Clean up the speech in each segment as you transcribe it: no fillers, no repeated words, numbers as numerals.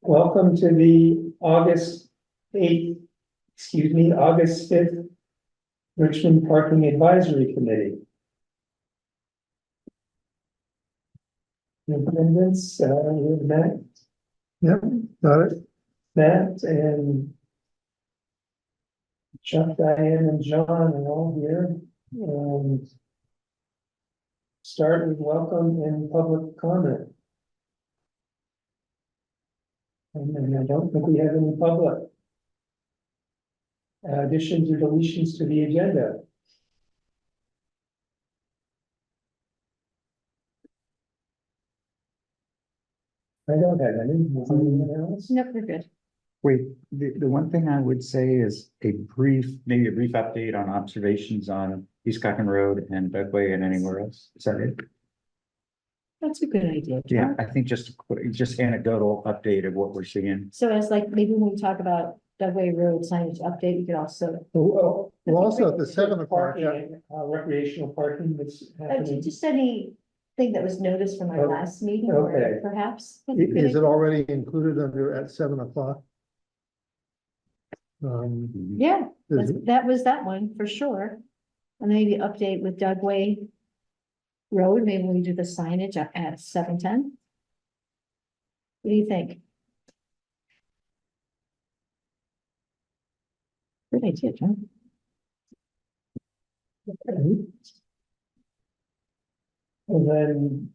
Welcome to the August 5th Richmond Parking Advisory Committee. In attendance, we have Matt. Yep, got it. Matt and Chuck, Diane, and John are all here. And start with welcome and public comment. And I don't think we have any public additions or deletions to the agenda. I don't have any. Is there anyone else? Nope, we're good. Wait, the one thing I would say is maybe a brief update on observations on East Cochrane Road and Dugway and anywhere else. Is that it? That's a good idea. Yeah, I think just anecdotal update of what we're seeing. So as like, maybe when we talk about Dugway Road signage update, we could also, Well, also at the 7 o'clock, parking, recreational parking that's happening. just anything that was noticed from our Oh, last meeting, okay. or perhaps. Is it already included under at 7 o'clock? Yeah, Is it- that was that one for sure. And maybe update with Dugway Road, maybe we do the signage at 7:10. What do you think? Good idea, John. Okay. And then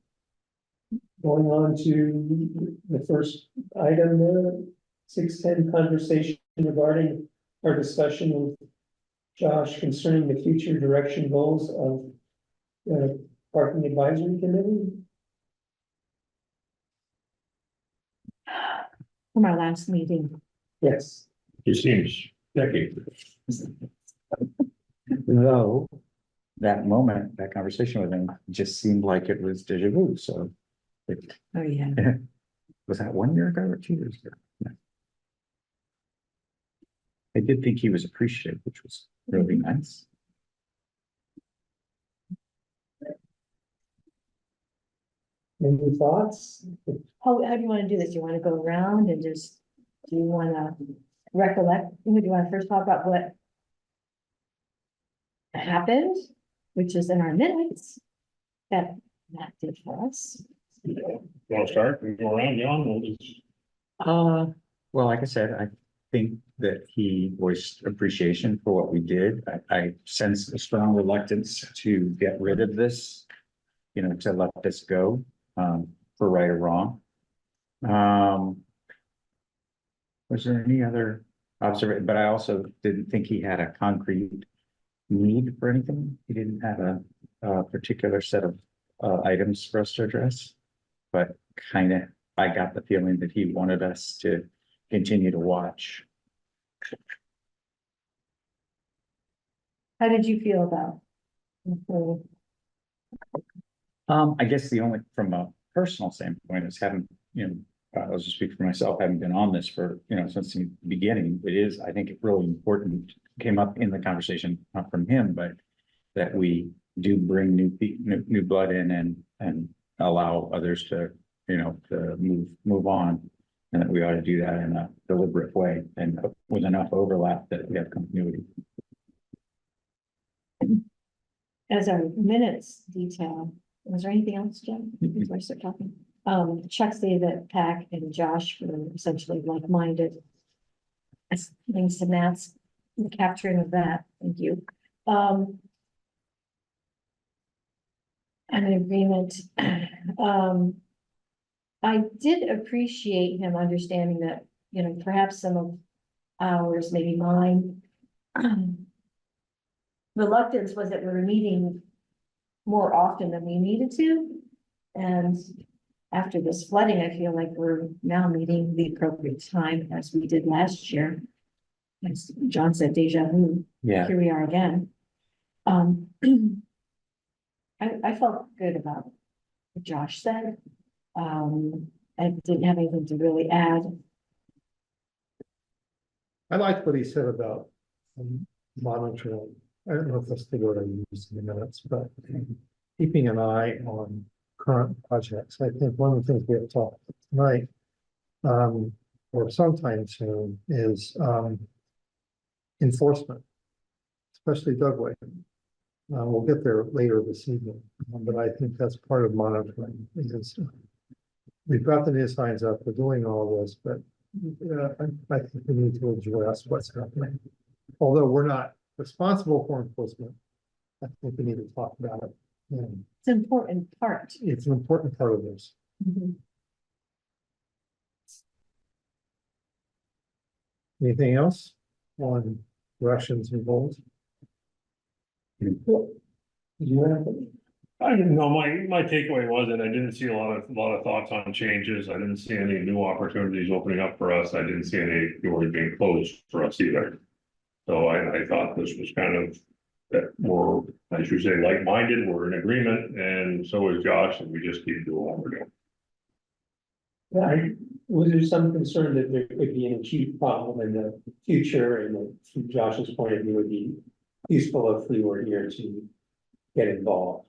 going on to the first item there, 6:10 conversation regarding our discussion with Josh concerning the future direction goals of the Parking Advisory Committee. From our last meeting. Yes. It seems decades. Though that moment, that conversation with him just seemed like it was deja vu. So Oh, yeah. was that 1 year ago or 2 years ago? No. I did think he was appreciative, which was really nice. Any thoughts? How do you want to do this? Do you want to go around and just, do you want to recollect? Do you want to first talk about what happened, which is in our minutes that Matt did for us? Want to start and go around, John? We'll just- Well, like I said, I think that he voiced appreciation for what we did. I sensed a strong reluctance to get rid of this, to let this go, for right or wrong. Was there any other observation? But I also didn't think he had a concrete need for anything. He didn't have a particular set of items for us to address. But I got the feeling that he wanted us to continue to watch. How did you feel about? I guess the only, from a personal standpoint, is having, I'll just speak for myself, having been on this for, since the beginning, it is, I think, really important, came up in the conversation, not from him, but that we do bring new blood in and allow others to, to move on. And that we ought to do that in a deliberate way and with enough overlap that we have continuity. As our minutes detail, was there anything else, Jen, before I start talking? Chuck stated that Pack and Josh were essentially like-minded. Thanks to Matt's capturing of that, thank you. I'm in agreement. I did appreciate him understanding that, perhaps some of ours, maybe mine, reluctance was that we were meeting more often than we needed to. And after this flooding, I feel like we're now meeting the appropriate time as we did last year. As John said, deja vu. Yeah. Here we are again. I felt good about what Josh said. I didn't have anything to really add. I liked what he said about monitoring. I don't know if that's the word I used in the minutes, but keeping an eye on current projects. I think one of the things we have talked about tonight or sometime soon, is, enforcement. Especially Dugway. We'll get there later this evening, but I think that's part of monitoring, is we've got the new signs up, we're doing all this, but I think we need to address what's happening. Although we're not responsible for enforcement, I think we need to talk about it. And It's an important part. it's an important part of this. Anything else on directions and goals? You have, I didn't know, my takeaway was that I didn't see a lot of thoughts on changes. I didn't see any new opportunities opening up for us. I didn't see any doors being closed for us either. So I thought this was kind of, that we're, I should say, like-minded, we're in agreement, and so is Josh, and we just keep doing what we're doing. was there some concern that there could be an acute problem in the future, and that from Josh's point of view, would be useful if we were here to get involved?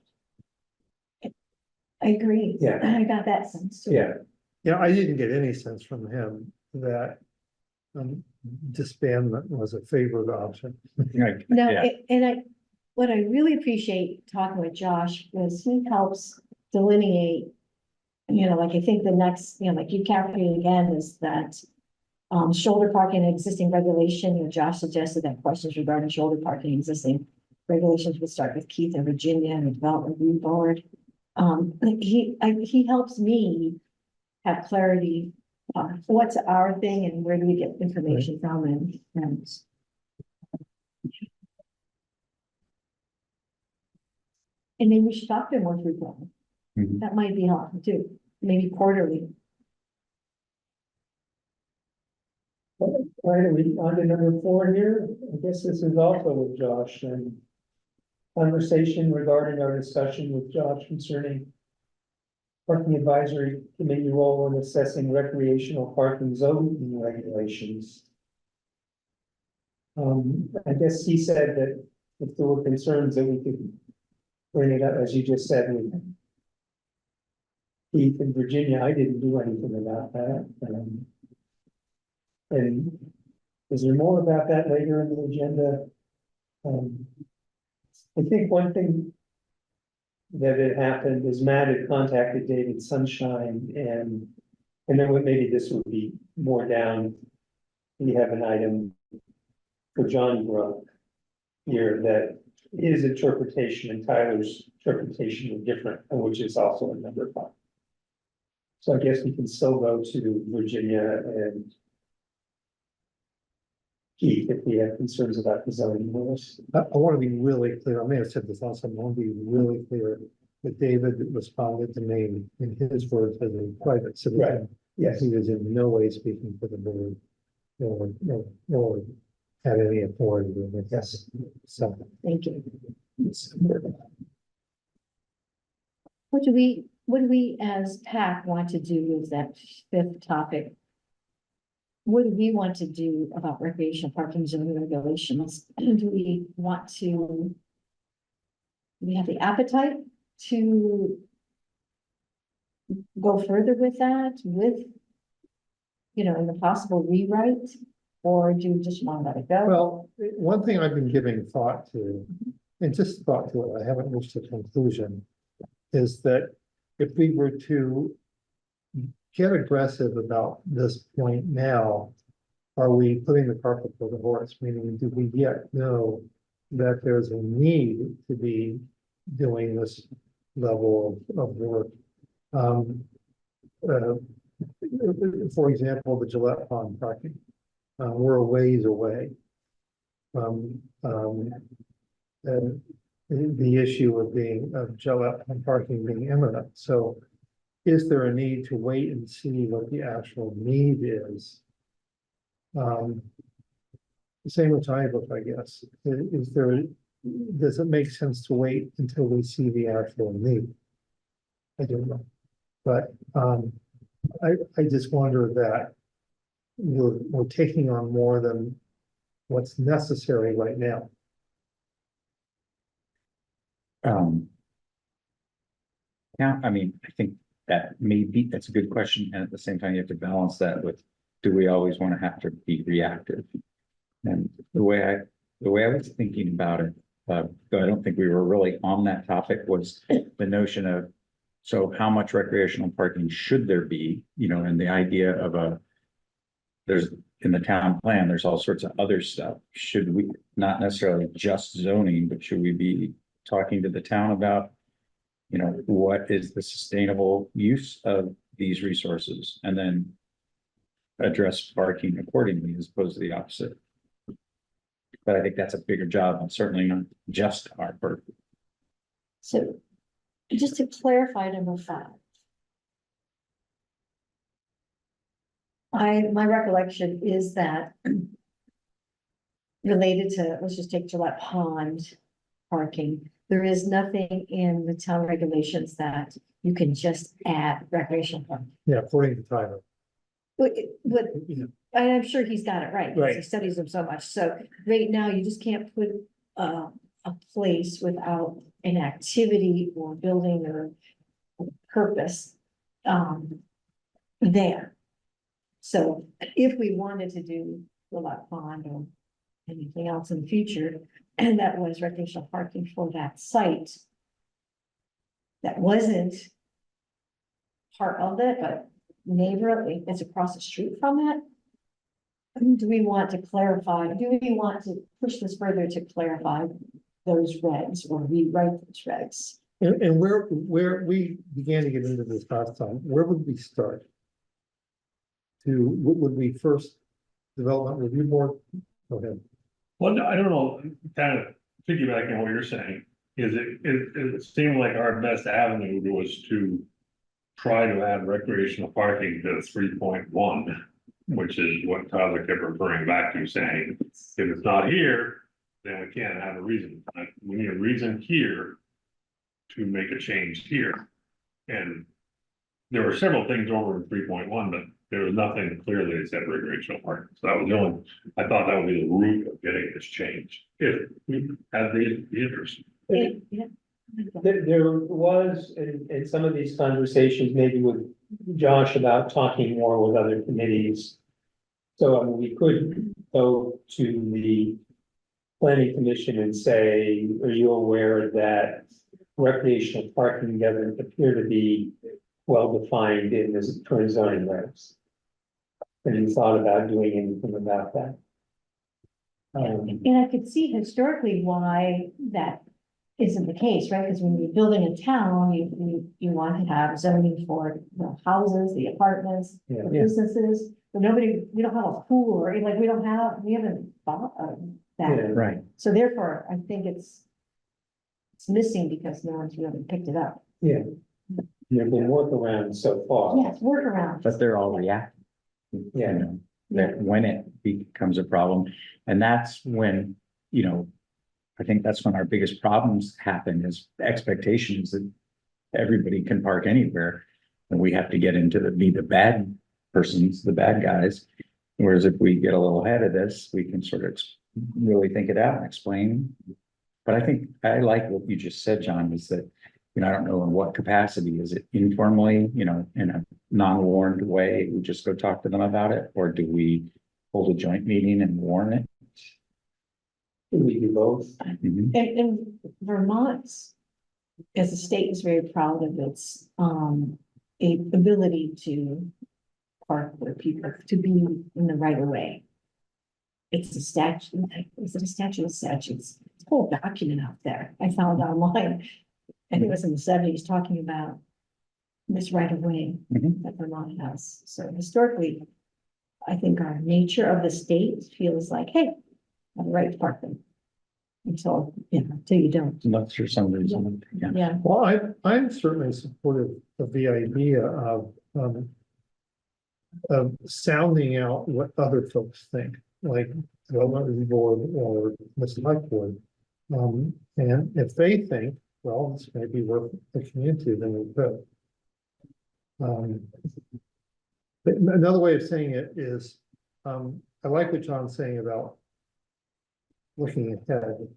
I agree. Yeah. I got that sense too. Yeah, Yeah, I didn't get any sense from him that disbandment was a favored option. Like, No, yeah, what I really appreciate talking with Josh is he helps delineate, like I think the next, like you calculated again is that shoulder parking and existing regulation, Josh suggested that questions regarding shoulder parking and existing regulations would start with Keith and Virginia and the Development Review Board. He helps me have clarity on what's our thing and where do we get information from and maybe we should talk to him more frequently. Mhm. That might be helpful too, maybe quarterly. all right, are we on to number 4 here? I guess this is also with Josh, and conversation regarding our discussion with Josh concerning parking advisory committee role in assessing recreational parking zoning regulations. I guess he said that if there were concerns that we could bring it up, as you just said, with Keith and Virginia. I didn't do anything about that. And is there more about that later in the agenda? I think one thing that had happened is Matt had contacted David Sunshine, and then maybe this would be more down. We have an item for Jonnie Brook here that his interpretation and Tyler's interpretation are different, which is also in number 5. So I guess we can still go to Virginia and Keith if we have concerns about the zoning rules. I want to be really clear. I may have said this last time. I want to be really clear that David responded to me in his words as a private Right. citizen. Yes, He was in no way speaking for the board, or had any authority in it. yes. So. Thank you. What do we as PAC want to do with that 5th topic? What do we want to do about recreational parking zoning regulations? Do we want to? Do we have the appetite to go further with that, in the possible rewrite? Or do you just want to let it go? Well, one thing I've been giving thought to, and just thought to it, I haven't reached a conclusion, is that if we were to get aggressive about this point now, are we putting the cart before the horse? Meaning, do we yet know that there's a need to be doing this level of work? For example, the Gillette Pond parking. We're a ways away from the issue of Gillette Pond parking being imminent. So is there a need to wait and see what the actual need is? Same with Tybook, I guess. Does it make sense to wait until we see the actual need? I don't know. But I just wonder that we're taking on more than what's necessary right now. Yeah, I mean, I think that may be, that's a good question, and at the same time, you have to balance that with, do we always want to have to be reactive? And the way I was thinking about it, though I don't think we were really on that topic, was the notion of, so how much recreational parking should there be, and the idea of there's, in the town plan, there's all sorts of other stuff. Should we, not necessarily just zoning, but should we be talking to the town about, what is the sustainable use of these resources, and then address parking accordingly as opposed to the opposite. But I think that's a bigger job, and certainly not just our purview. So just to clarify number 5. My recollection is that related to, let's just take Gillette Pond parking, there is nothing in the town regulations that you can just add recreational parking. Yeah, according to Tyler. But, Yeah. and I'm sure he's got it right, because he Right. studies them so much, so right now, you just can't put a place without an activity or building or purpose there. So if we wanted to do the lot pond or anything else in the future, and that was recreational parking for that site, that wasn't part of it, but neighborly, it's across the street from it. Do we want to clarify, do we want to push this further to clarify those regs or rewrite those regs? And where we began to get into this last time, where would we start? What would we first development review board? Go ahead. Well, I don't know, kind of piggybacking on what you're saying, is it seemed like our best avenue was to try to add recreational parking to 3.1, which is what Tyler kept referring back to, saying, if it's not here, then we can't have a reason. We need a reason here to make a change here. And there were several things over in 3.1, but there was nothing clearly that said recreational parking. So that was the only, I thought that would be the root of getting this change, if we had the interest. Yeah. There was, in some of these conversations, maybe with Josh about talking more with other committees. So I mean, we could go to the planning commission and say, are you aware that recreational parking doesn't appear to be well-defined in this current zoning regs? Have you thought about doing anything about that? And I could see historically why that isn't the case, right? Because when you're building a town, you want to have zoning for the houses, the apartments, Yeah. the businesses. But we don't have a pool or like, we haven't thought of Yeah. that. Right. So therefore, I think it's missing because no one's really picked it up. Yeah. There've been workarounds so far. Yes, workaround. But they're all reactive. Yeah. That when it becomes a problem, and that's when, I think that's when our biggest problems happen, is expectations that everybody can park anywhere. And we have to get into be the bad persons, the bad guys. Whereas if we get a little ahead of this, we can sort of really think it out and explain. But I think I like what you just said, John, is that, I don't know in what capacity, is it informally, in a non-warned way, we just go talk to them about it, or do we hold a joint meeting and warn it? We do both. Mhm. And Vermont, as a state, is very proud of its ability to park where people to be in the right of way. It's a statute, is it a statute of statutes? It's a whole document out there. I found online. I think it was in the 70s talking about this right of way Mhm. that Vermont has. So historically, I think our nature of the state feels like, hey, I have a right to park them. Until you don't. Unless for some reason, yeah. Yeah. Well, I'm certainly supportive of the idea of sounding out what other folks think, like development review board or the select board. And if they think, well, this may be worth looking into, then we could. But another way of saying it is, I like what John's saying about looking ahead.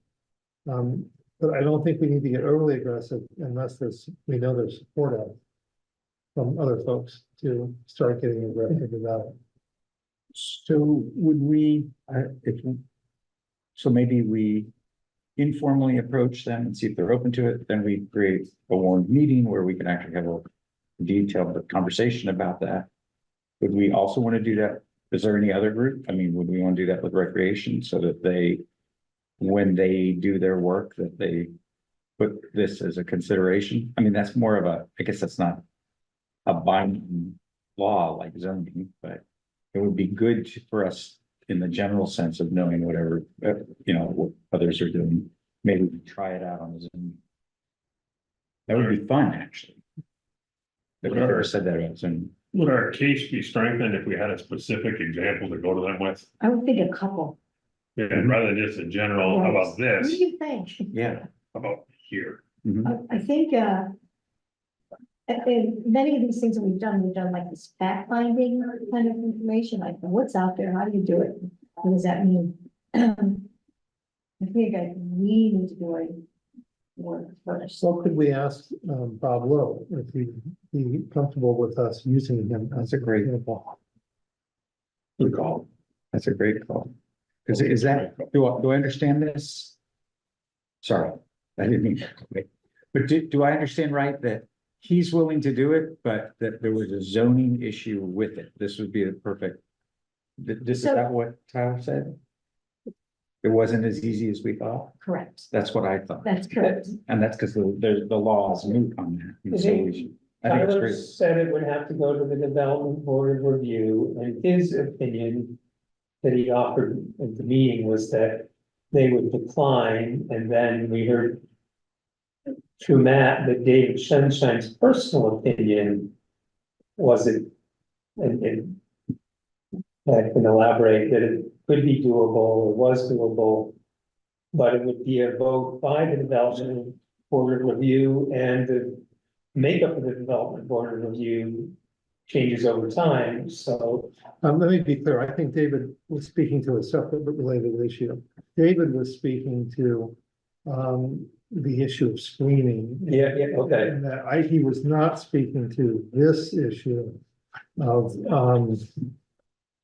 But I don't think we need to get overly aggressive unless we know there's support of it. from other folks to start getting aggressive about it. So would we, so maybe we informally approach them and see if they're open to it, then we create a warned meeting where we can actually have a detailed conversation about that. Would we also want to do that? Is there any other group? I mean, would we want to do that with recreation so that they, when they do their work, that they put this as a consideration? I mean, that's more of a, I guess that's not a binding law like zoning, but it would be good for us in the general sense of knowing whatever, what others are doing. Maybe we can try it out on the Zoom. That would be fun, actually. If we ever said that about Zoom. Would our case be strengthened if we had a specific example to go to them with? I would think a couple. Yeah, rather than just a general, how about What do this, you think? Yeah. how about here? Mhm. I think, in many of these things that we've done like this fact finding kind of information, like what's out there, how do you do it? What does that mean? I think we need to do a work first. So could we ask Bob Lowe if he'd be comfortable with us using him as a great example? Good call. That's a great call. Is that, do I understand this? Sorry, I didn't mean that. But do I understand right that he's willing to do it, but that there was a zoning issue with it? This would be the perfect. Is that what Tyler said? It wasn't as easy as we thought? Correct. That's what I thought. That's correct. And that's because the law is moot on that. And so we should, I think it's Tyler great. said it would have to go to the development board of review, and his opinion that he offered at the meeting was that they would decline, and then we heard through Matt that David Sunshine's personal opinion was it, and I can elaborate that it could be doable, or was doable, but it would be a vote by the development board of review, and the makeup of the development board of review changes over time, so. Let me be clear, I think David was speaking to a separate but related issue. David was speaking to the issue of screening. Yeah, okay. And that he was not speaking to this issue of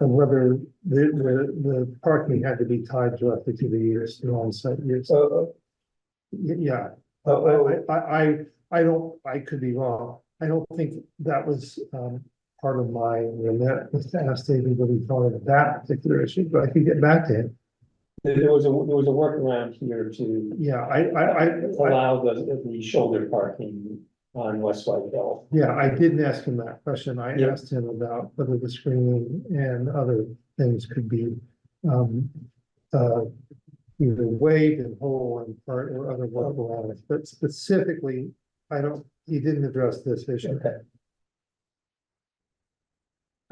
whether the parking had to be tied directly to the use, the on-site use. Yeah, I don't, I could be wrong. I don't think that was part of my remit, was to ask David what he thought of that particular issue, but I could get back to him. There was a workaround here to Yeah, I allow the shoulder parking on West White Hill. yeah, I didn't ask him that question. I Yeah. asked him about whether the screening and other things could be either waived in whole and part or other workarounds, but specifically, he didn't address this issue. Okay.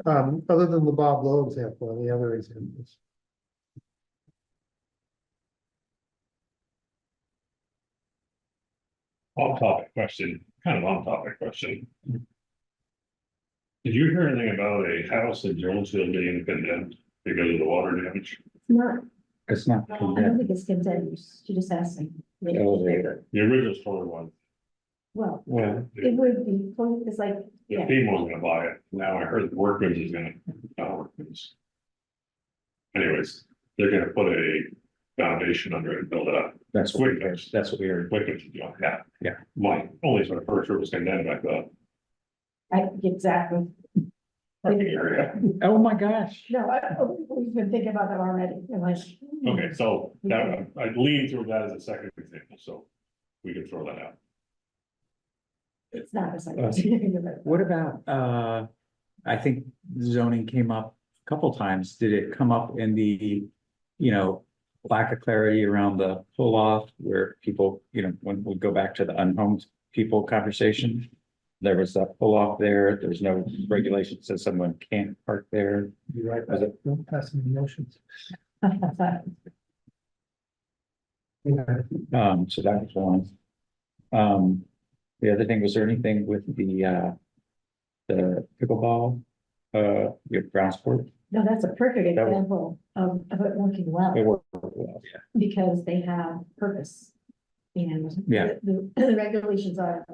Other than the Bob Lowe example and the other examples. Off-topic question, kind of on-topic question. Did you hear anything about a house in Jonesville being condemned because of the water damage? Not, It's not. I don't think it's contained. She just asked me. Elevator. The original story was, Well, Well, it would be, it's like, the yeah, FEMA was gonna buy it, now I heard the Workman's is gonna, Workman's. Anyways, they're gonna put a foundation under it and build it up. that's what we heard. That's what we heard. Wicked, yeah. Yeah. My only sort of first was condemned, I thought, exactly. parking area. Oh, my gosh. No, we've been thinking about that already. It was- Okay, so that, I leaned through that as a second example, so we can throw that out. It's not the same. What about, I think zoning came up a couple times. Did it come up in the, lack of clarity around the pull off where people, when we go back to the unhomed people conversation? There was that pull off there. There's no regulation that says someone can't park there. You're right, Was it? don't pass any motions. So that was one. The other thing, was there anything with the pickleball, your ground sport? No, that's a perfect That was- example of it working well, It worked well, yeah. because they have purpose. And Yeah. the regulations are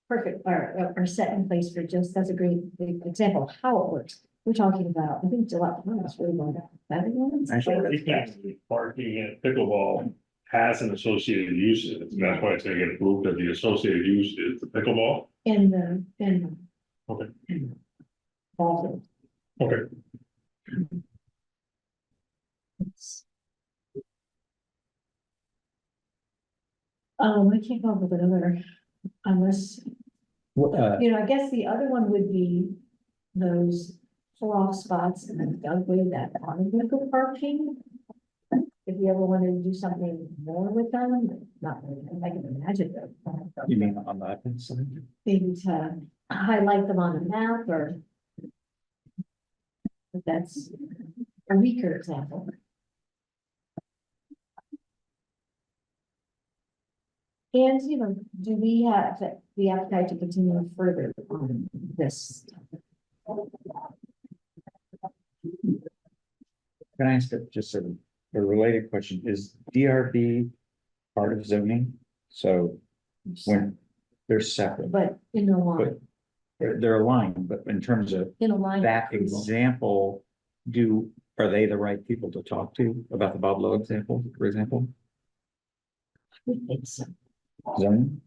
perfect, are set in place for just, that's a great example of how it works. We're talking about, I think July, is really going down. That one? Actually, Parking at pickleball has an associated use, and that's why it's gonna get approved, that the associated use is the pickleball. In the. Okay. Ballroom. Okay. I can't come up with another, unless, I guess the other one would be those pull-off spots and then Dugway that on vehicle parking. If you ever wanted to do something more with them, not really, I can imagine that. you mean on that side? Maybe to highlight them on a map or. But that's a weaker example. And, do we have the appetite to continue further on this? Can I ask just a related question? Is DRB part of zoning? So when they're separate, But in a line, they're aligned, but in terms of in a line. that example, are they the right people to talk to about the Bob Lowe example, for example, We think so. zoning?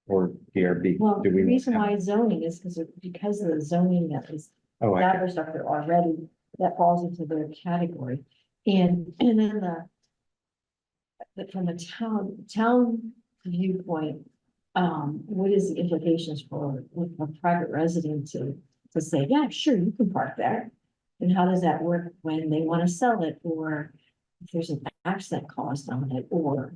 Or DRB? Well, Do the we reason have- why zoning is because of the zoning that is Oh, I, established up there already, that falls into their category. And then from a town viewpoint, what is the implications for with a private resident to say, yeah, sure, you can park there? And how does that work when they want to sell it, or if there's an accident caused on it, or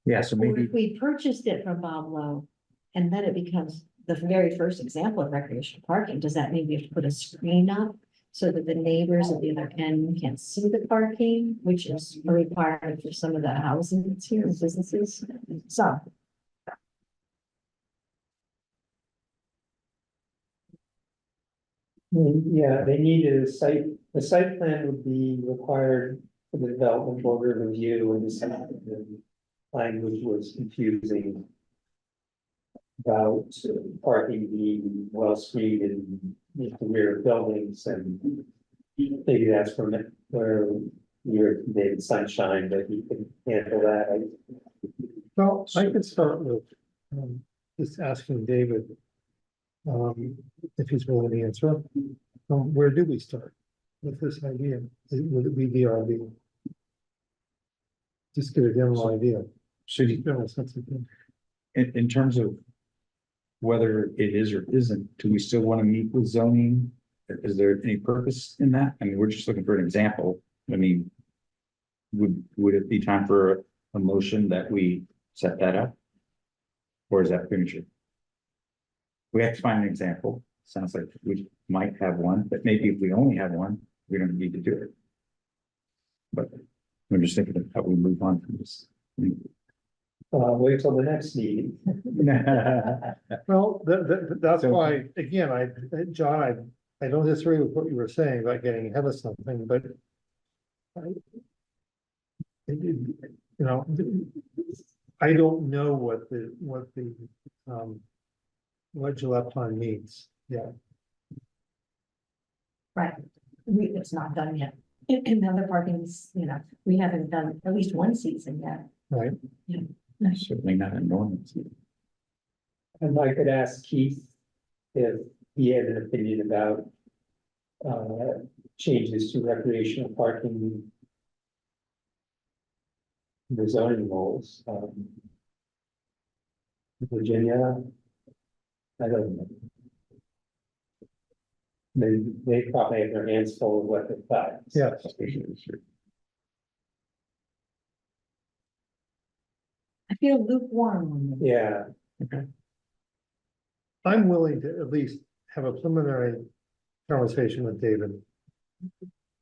yeah, so or maybe, if we purchased it from Bob Lowe, and then it becomes the very first example of recreational parking, does that mean we have to put a screen up so that the neighbors at the other end can see the parking, which is a requirement for some of the housing that's here, and businesses? So, Yeah, they need the site plan would be required for the development board review, and the language was confusing. About parking being well screened in the rear of buildings, and maybe that's from where you're David Sunshine, but he can handle that. Well, I could start with, just asking David. If he's willing to answer, where do we start with this idea? Would it be DRB? Just get a general idea. so General sense of thing. in terms of whether it is or isn't, do we still want to meet with zoning? Is there any purpose in that? I mean, we're just looking for an example. I mean, would it be time for a motion that we set that up? Or is that premature? We have to find an example. Sounds like we might have one, but maybe if we only have one, we don't need to do it. But I'm just thinking of how we move on from this. Wait till the next meeting. Well, that's So- why, again, John, I don't disagree with what you were saying about getting ahead of something, but. I don't know what what Gillette Pond needs, yeah. right, it's not done yet. In other parkings, we haven't done at least one season yet. Right, Certainly not an ordinance. And I could ask Keith if he had an opinion about changes to recreational parking. The zoning rules, Virginia. I don't know. They probably have their hands full of what they thought. yeah, I feel lukewarm on this. Yeah, I'm willing to at least have a preliminary conversation with David.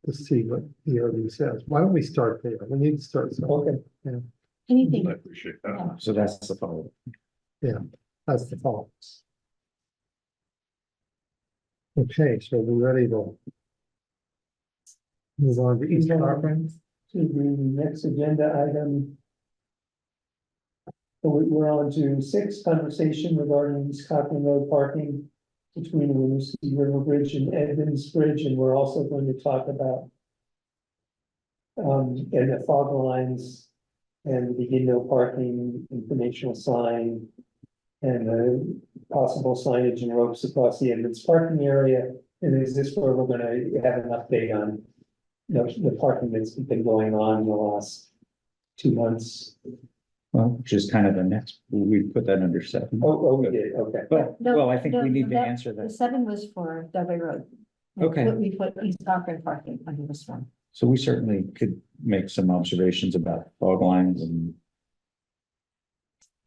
To see what he already says. Why don't we start there? We need to start somewhere. okay. Anything. I appreciate that. So that's the follow. That's the fault. Okay, so we're ready to move on to East Conference. To the next agenda item. So we're on to 6, conversation regarding East Cochran Road parking between the Winooski River Bridge and Edmonds Bridge, and we're also going to talk about and the fog lines and the begin no parking informational sign and the possible signage and ropes across the Edmonds parking area. And is this where we're gonna have an update on the parking that's been going on in the last 2 months? Well, which is kind of the next, we put that under 7. Oh, we did, okay. But, No, well, I think no, we need to that- answer The that. 7 was for Dugway Road. Okay. We put East Cochran parking under this one. So we certainly could make some observations about fog lines and,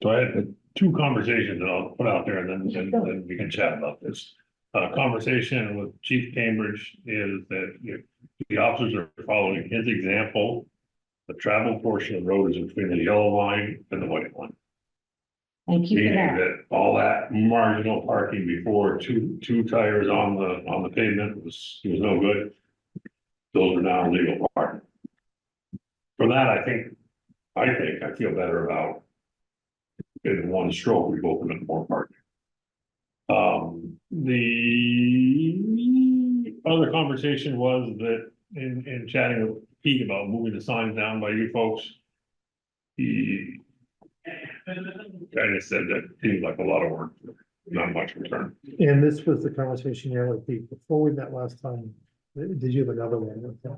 So I had 2 conversations that I'll put out there and then we can chat about this. Conversation with Chief Cambridge is that if the officers are following his example, the travel portion of the road is between the yellow line and the white line. Thank you for Meaning that. that all that marginal parking before two tires on the pavement was no good. Those are now legal parking. For that, I feel better about in one stroke, we've opened up more parking. The other conversation was that in chatting with Pete about moving the signs down by you folks, he kind of said that seemed like a lot of work, not much return. And this was the conversation you had with Pete before we met last time. Did you have another one? Okay.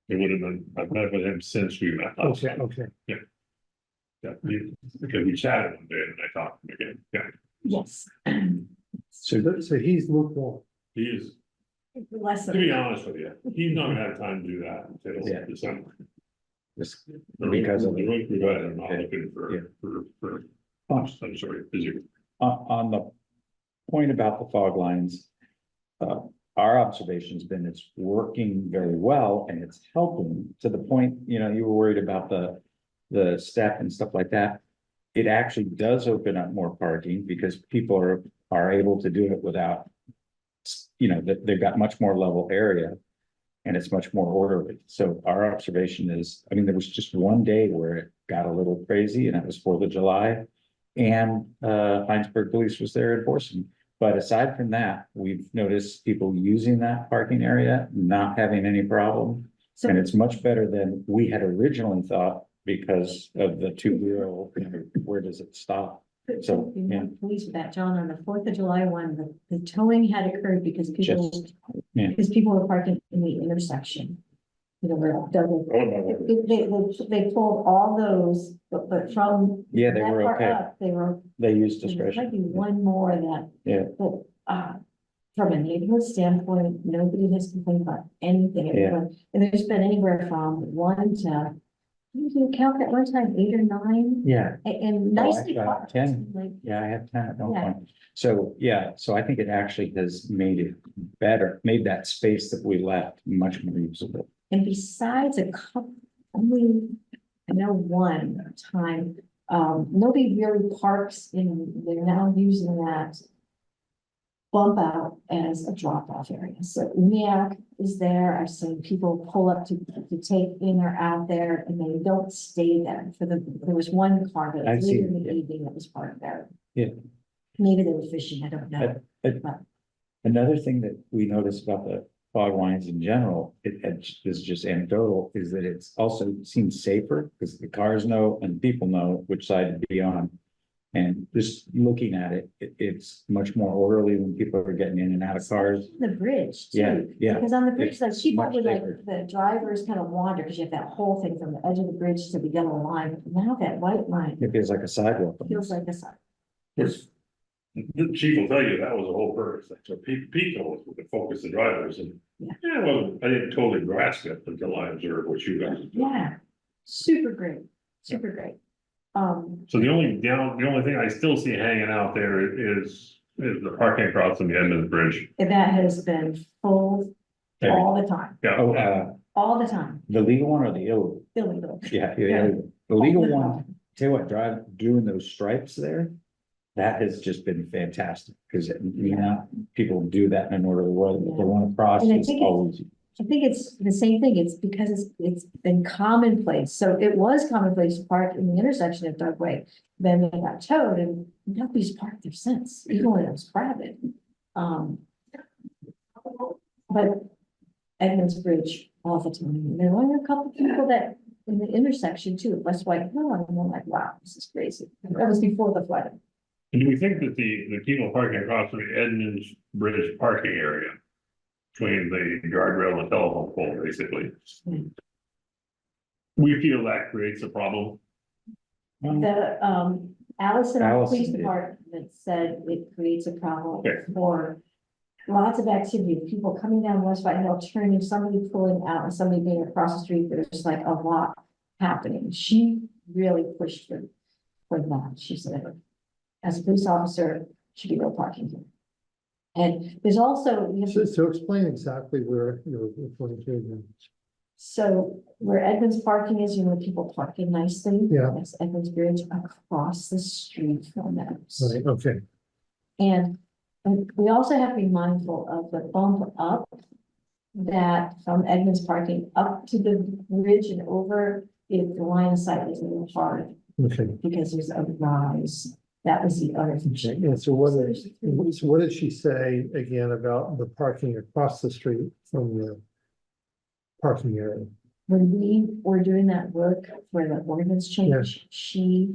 It would have been, I've met with him since we met last Okay, time. okay. Yeah, because we chatted one day and I talked to him again. Yeah, Yes. So he's lukewarm. he is, Less to of be honest with you, he's not gonna have time to do that Yeah. until December. just Because because of the the, road provider, I'm not Yeah. looking Yeah. for, on, I'm sorry, physical. on the point about the fog lines. Our observation's been it's working very well and it's helping to the point, you know, you were worried about the step and stuff like that. It actually does open up more parking because people are able to do it without, you know, they've got much more level area and it's much more orderly. So our observation is, I mean, there was just one day where it got a little crazy and it was 4th of July. And Heinsberg Police was there enforcing. But aside from that, we've noticed people using that parking area, not having any problem. So, And it's much better than we had originally thought because of the 2-wheel, you know, where does it stop? So, you yeah. know, pleased with that, John, on the 4th of July one, the towing had occurred because people, yeah. were parking in the intersection. You know, where double, Oh, no, they pulled all those, but from. Yeah, they that were part okay. up, They were, They use there might discretion. be one more that. Yeah. But, from a neighborhood standpoint, nobody has complained about anything. Yeah. Everyone- And there's been anywhere from 1 to, did you count at one time, 8 or 9? Yeah, And nicely actually, parked. 10. Like, yeah, I had 10 at one Yeah. point. So, yeah, so I think it actually has made it better, made that space that we left much more usable. and besides a couple, only, I know one time, nobody really parks in, they're now using that bump out as a drop off area. So UNIAC is there. I've seen people pull up to take in or out there and they don't stay there there was one car that I've was late in seen, the yeah. evening that was parked there. Yeah. Maybe they were fishing, I don't know. Another thing that we noticed about the fog lines in general, is just anecdotal, is that it's also seems safer because the cars know and people know which side to be on. And just looking at it, it's much more orderly when people are getting in and out of cars. The bridge Yeah, too. yeah. Because on the bridge, like It's people much would like, safer. the drivers kind of wander because you have that whole thing from the edge of the bridge to the yellow line. Now that white line It feels like a sidewalk. feels like a side. Which, the chief will tell you that was the whole purpose, like, so Pete knows with the focus the drivers and. Yeah. Well, I didn't totally grasp it until I observed what you guys. did. Yeah, super great, super great. So the only thing I still see hanging out there is the parking across from the Edmonds Bridge. And that has been full all the time, Yeah. Oh, all the time, the legal one or the illegal? illegal. Yeah, Yeah. the legal one, tell you what, doing those stripes there, that has just been fantastic, because you know, people do that in an orderly way, if they want to cross, And I it's think it's- always. I think it's the same thing. It's because it's been commonplace. So it was commonplace to park in the intersection of Dugway. Then they got towed and nobody's parked there since, even when it was crowded. But Edmonds Bridge all the time. And there were a couple people that in the intersection too, West White Hill, and I'm like, wow, this is crazy. That was before the flooding. And do we think that the people parking across from the Edmonds Bridge parking area, between the guardrail and telephone pole, basically, we feel that creates a problem? The Allison Allison Police did. Department said it creates a problem Okay. for lots of activity, people coming down West White Hill, turning, somebody pulling out, and somebody being across the street. There's like a lot happening. She really pushed for that. She said, as a police officer, should be no parking here. And there's also, we have, So explain exactly where you're referring to again. so where Edmonds parking is, you know, people parking nicely. Yeah. That's Edmonds Bridge across the street from that. Right, okay, And we also have to be mindful of the bump up that from Edmonds parking up to the bridge and over, if the line of sight is a little hard okay. because there's a rise. That was the other thing. And so what did she say again about the parking across the street from the parking area? When we were doing that work for the ordinance change, she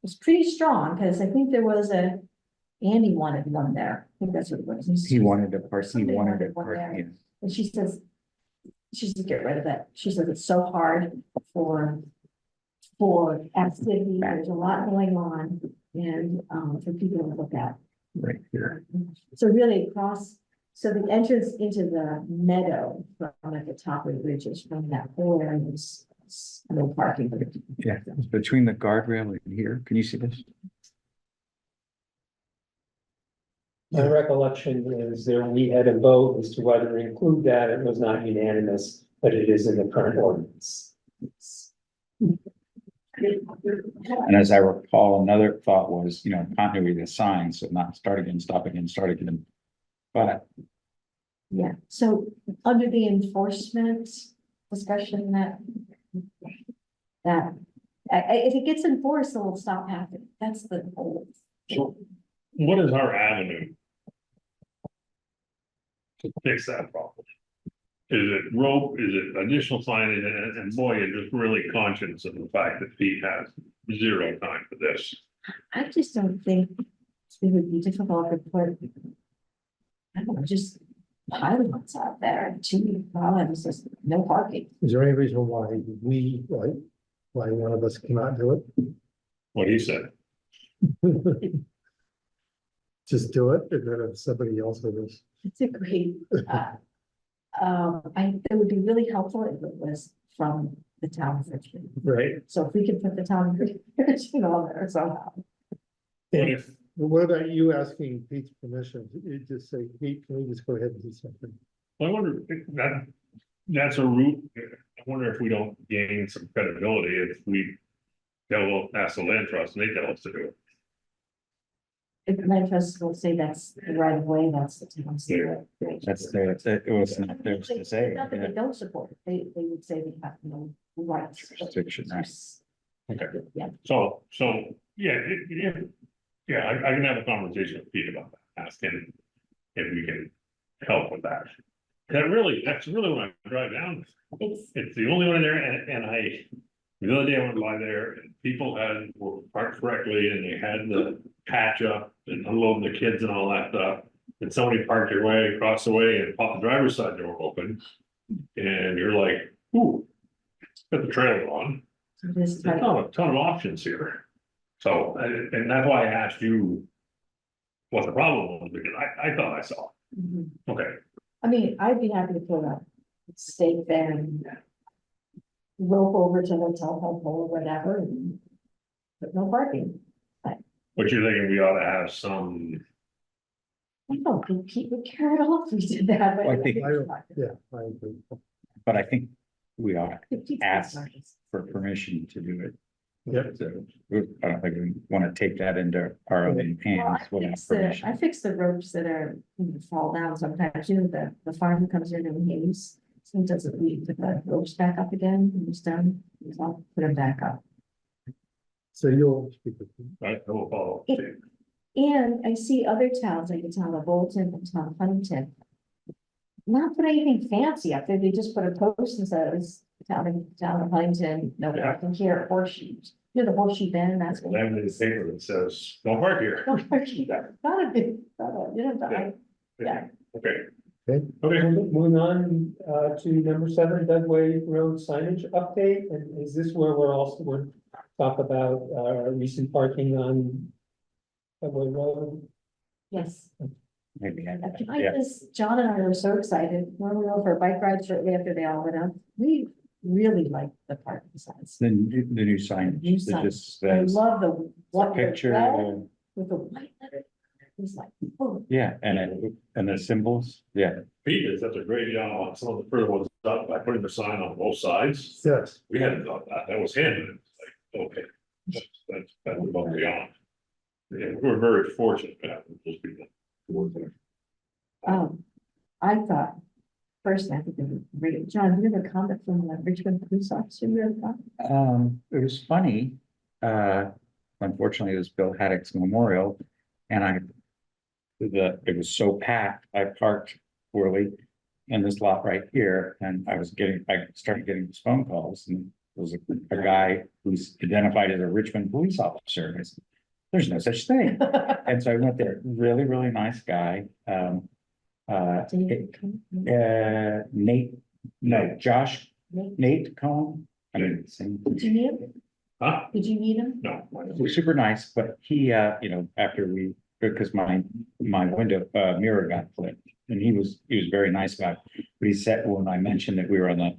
was pretty strong, because I think there was Andy wanted one there. I think that's what it was. He wanted to park, he Somebody wanted wanted to one park, there. yeah. And she says, get rid of it. She says it's so hard for activity. There's a lot going on and, for people to look at. Right here. So really across, so the entrance into the meadow from at the top of the bridge is from that whole area is no parking. Yeah, it's between the guardrail and here. Can you see this? My recollection is there, we had a vote as to whether to include that. It was not unanimous, but it is in the current ordinance. And as I recall, another thought was, you know, continuity of the signs, so not start again, stop again, start again. But Yeah, so under the enforcement discussion that if it gets enforced, it'll stop happening. That's the whole. So what is our avenue to fix that problem? Is it rope? Is it additional signage? And boy, you're just really conscious of the fact that Pete has zero time for this. I just don't think it would be difficult to put, I don't know, just pylons out there, 2 pylons, just no parking. Is there any reason why why one of us cannot do What he said. it? Just do it, and then if somebody else with us. It's a great, it would be really helpful if it was from the town of Richmond. Right. So if we could put the town of Richmond on there somehow. What if, What about you asking Pete's permission? You just say, Pete, can we just go ahead and do something? I wonder, if that's a route. I wonder if we don't gain some credibility if we ask the land trust and they tell us to do it. If land trust will say that's the right of way, that's the town's. that's there, it was not theirs to say. Not that they don't support it, they would say they have no rights. Jurisdiction, right. Okay. Yeah. So, yeah, I can have a conversation with Pete about that, ask him if we can help with that. That's really when I drive down, It's, it's the only one in there, and the other day I went by there, and people were parked correctly, and they had the patch up and unloading the kids and all that stuff. And somebody parked their way across the way and popped the driver's side door open, and you're like, ooh, got the trailer on. this There's not a ton of options here. So, and that's why I asked you what the problem was, because I thought I saw. Mhm. Okay, I mean, I'd be happy to put a stake there and rope over to the telephone pole or whatever, but no parking. but you're thinking we ought to have some, I don't think Pete would care at all if we did that, but. Well, I think- Yeah, I agree. But I think we ought to Pete's ask sorry. for permission to do it. Yep. So, I don't think we want to take that into our own Well, hands without I permission. fix the ropes that are, fall down sometimes, the farm comes in and he's So it doesn't need to put the ropes back up again, when it's done, I'll put them back up. So you'll speak with them. I will follow. It- And I see other towns, like the town of Bolton, the town of Huntington. Not put anything fancy up there, they just put a post and says, town of Huntington, no parking here, horseshoes. You know, the horseshoe bend, that's what. Land in the paper that says, don't park here. No parking there. Not a big, not a, you know, yeah. Okay. Okay. Okay, Moving on, to number 7, Dugway Road signage update, and is this where we're talk about, recent parking on Dugway Road? Yes. Maybe, I yeah, just, John and I were so excited when we went for a bike ride shortly after they all went up. We really liked the parking signs. the new sign, New that sign. just I says love the what picture, with the white letter. It's like, oh, yeah, and the symbols, yeah. Pete is such a great job on some of the further ones up by putting the sign on both sides. Yes, We hadn't thought that was him, and it's like, okay, that's above and beyond. Yeah, we're very fortunate to have those people. who work there. I thought, first, I think they were great. John, you have a comment from the Richmond police officer you ever got? It was funny, unfortunately, it was Bill Haddock's memorial, and it was so packed, I parked poorly in this lot right here, and I started getting these phone calls, and there was a guy who's identified as a Richmond police officer, and I said, there's no such thing, and so I went there, really, really nice guy, Josh, Nate Cohen. I mean, same. Did you meet him? Huh? Did you meet him? No. He's super nice, but he, after because my window, mirror got flipped, and he was very nice about it. But he said, when I mentioned that we were on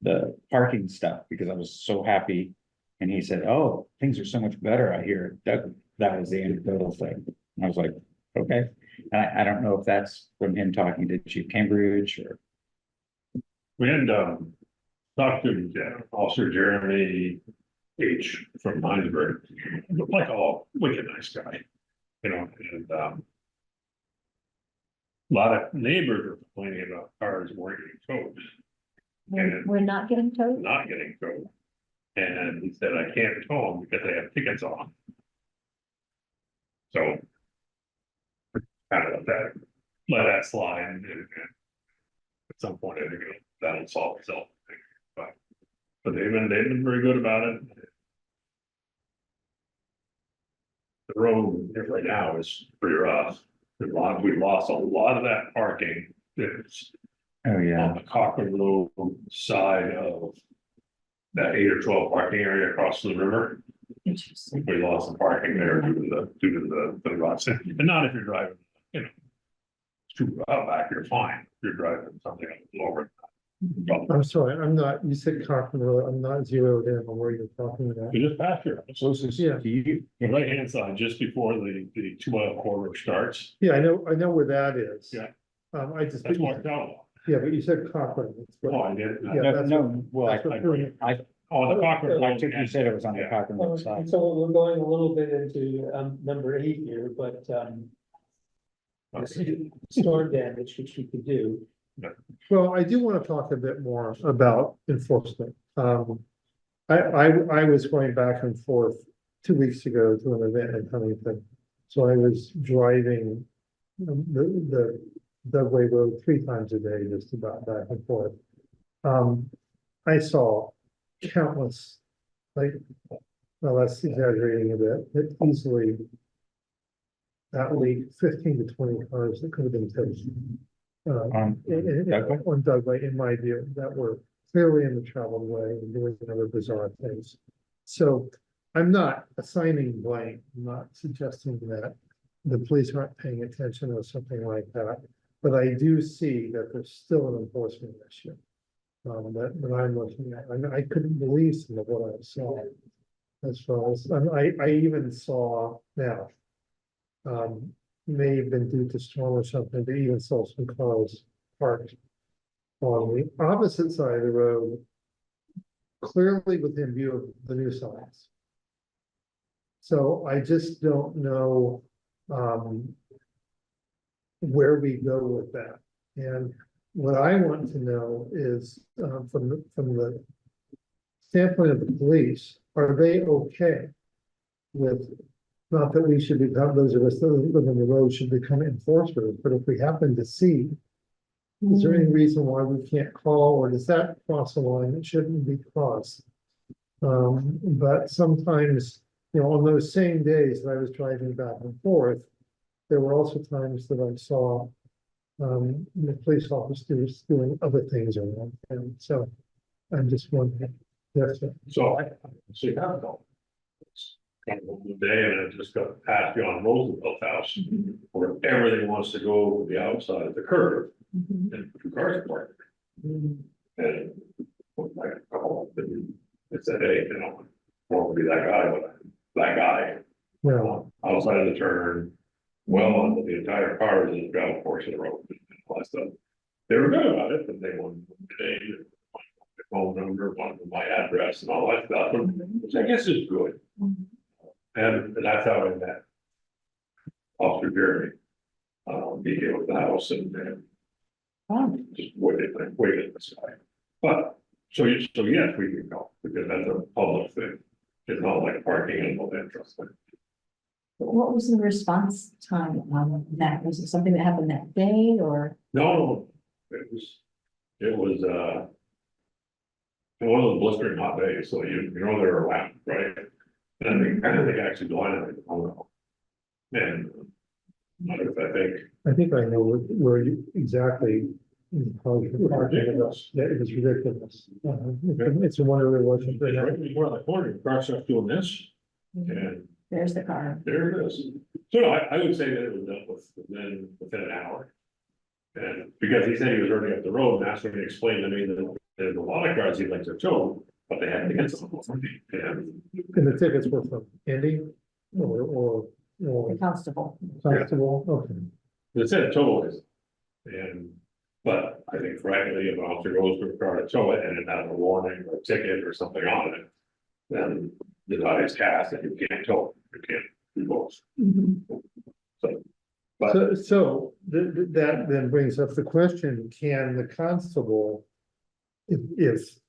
the parking stuff, because I was so happy, and he said, oh, things are so much better out here. That was the anecdotal thing. And I was like, okay. And I don't know if that's from him talking to Chief Cambridge or. We had, talked to Officer Jeremy H. from Heinsberg, looked like a wicked nice guy, and, a lot of neighbors are complaining about cars weren't getting towed, We're not getting towed? not getting towed. And he said, I can't tow them because they have tickets on. So. Kind of let that slide, and at some point, I think that'll solve itself. But they've been very good about it. The road right now is pretty rough. We lost a lot of that parking. It's Oh, yeah. on the Cochrane Road side of that 8 or 12 parking area across the river. Interesting. We lost some parking there due to the ruts, and not if you're driving, it's too rough back, you're fine. If you're driving something lower. I'm sorry, I'm not, you said Cochrane Road, I'm not zeroed in on where you're talking about. You just passed here, so Closest Yeah. to you. the right hand side, just before the 2-mile corridor starts. Yeah, I know where that is. Yeah. I just, That's marked out. yeah, but you said Cochrane. That's what- Oh, I did. Yeah, that's No, well, that's what threw me. Oh, the Cochrane. I took, you said it was on the Yeah. Cochrane Road side. And so we're going a little bit into, number 8 here, but, storm damage, which we could do. Well, I do want to talk a bit more about enforcement. I was going back and forth 2 weeks ago to an event in Huntington. So I was driving the Dugway Road 3 times a day, just about back and forth. I saw countless, like, well, that's exaggerating a bit, but easily at least 15 to 20 cars that could have been towed. Dugway? On Dugway, in my view, that were clearly in the traveled way and doing other bizarre things. So I'm not assigning blame, I'm not suggesting that the police aren't paying attention or something like that. But I do see that there's still an enforcement issue. That I'm looking at, I couldn't believe some of what I saw. As far as, I even saw now. May have been due to storm or something, but even saw some cars parked on the opposite side of the road, clearly within view of the new signs. So I just don't know where we go with that. And what I want to know is, from the standpoint of the police, are they okay with, not that we should become, those of us that live on the road should become enforcers, but if we happen to see, is there any reason why we can't call, or does that cross a line that shouldn't be crossed? But sometimes, on those same days that I was driving back and forth, there were also times that I saw the police officers doing other things around, and so I'm just wondering. Yes, sir. So I see how it goes. Kind of one day, and it just got past John Roosevelt's house, where everything wants to go over the outside of the curve, and two cars parked. And like a couple, it said, hey, I want to be that guy, but that guy, Well, outside of the turn, well, on the entire car is in the gravel portion of the road, and all that stuff. They were good about it, but they wanted the name, the phone number, wanted my address and all that stuff, which I guess is good. And that's how I met Officer Jeremy. He came with the house and just waited this guy. But, so yes, we can go, because that's a public thing. It's not like parking and all that trust thing. What was the response time on that? Was it something that happened that day or? No, it was one of those blistering hot days, so they're around, right? And I think actually Glenn, I don't know. And I think I know where you exactly. How you're talking about. Yeah, it was ridiculous. It's a wonder there wasn't. right before the corner, car starts doing this, and There's the car. there it is. So I would say that it was done within an hour. And because he said he was already up the road, and that's when he explained to me that there's a lot of cars he'd like to tow, but they had to get some. And And the tickets were from Andy or The constable. Constable, okay. it said tow is, and, but I think frankly, if an officer goes to a car to tow it and it has a warning or a ticket or something on it, then the die is cast and you can't tow it, you can't do both. So, but So that then brings up the question, can the constable, if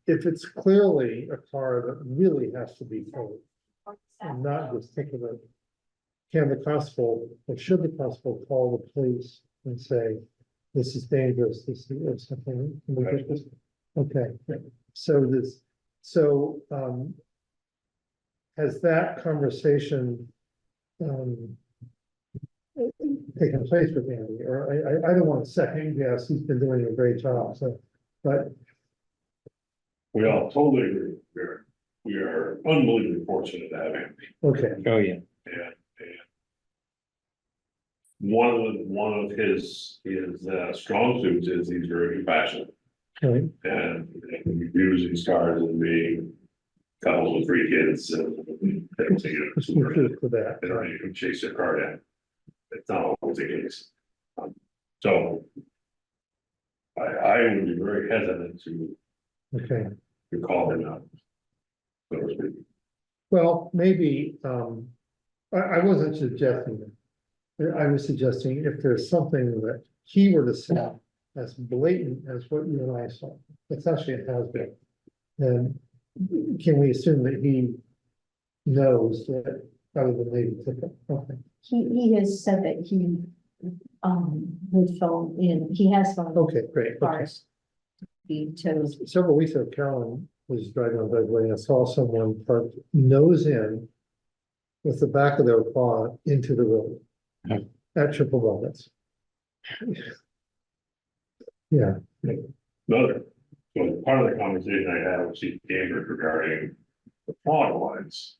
it's clearly a car that really has to be towed and not just take it, can the constable, or should the constable call the police and say, this is dangerous, this is something, can we get this? Okay, so has that conversation taken place with Andy, or I don't want to second guess, he's been doing a great job, so, but. we all totally agree, we are unbelievably fortunate to have him. Okay, Oh, yeah. And one of his strong suits is he's very compassionate. right, And he views these cars as being couples with 3 kids and things, there's some truth to that. they don't even chase their car down. It's not always the case. So I would be very hesitant Okay, to call him out. So to speak. well, maybe, I wasn't suggesting that. I was suggesting if there's something that he were to say as blatant as what you and I saw, it's actually it has been. Then can we assume that he knows that other than maybe ticket? Okay, He has said that he would phone in, he has phoned okay, great. Okay. cars. Be towed. Several weeks ago, Carolyn was driving on Dugway and I saw someone parked nose in with the back of their car into the road at triple buckets. Yeah, Another, so part of the conversation I had with Chief Gamers regarding the fog lines.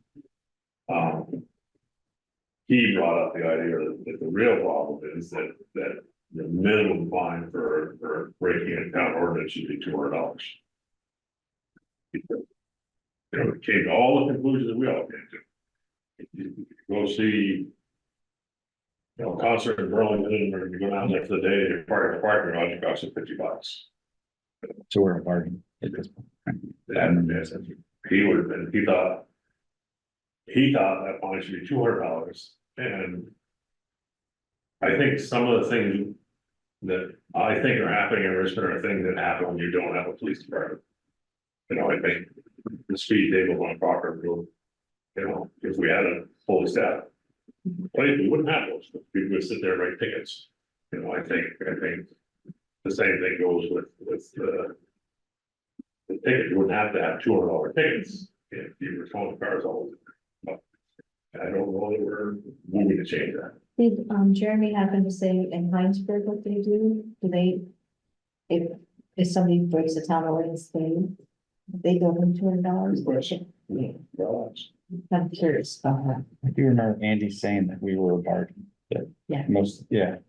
He brought up the idea that the real problem is that the minimum fine for breaking a town ordinance should be $200. It came to all the conclusions that we all came to. You go see, concert in Burlington, or you go down there for the day, you park in the parking garage, it costs you $50. So we're a bargain at this point. And yes, he would, and he thought that fine should be $200, and I think some of the things that I think are happening in Richmond are things that happen when you don't have a police department. You know, I think the speed tables on Crocker Road, you know, if we had a fully staffed place, we wouldn't have those, people would sit there and write tickets. You know, I think the same thing goes with the ticket, you wouldn't have to have $200 tickets if you were towing cars all the time. But I don't know that we're moving to change that. Did, Jeremy happen to say in Heinsberg what they do? Do they, if somebody breaks the town ordinance, they go them $200? I'm curious about that. I do remember Andy saying that we were a bargain. That Yeah.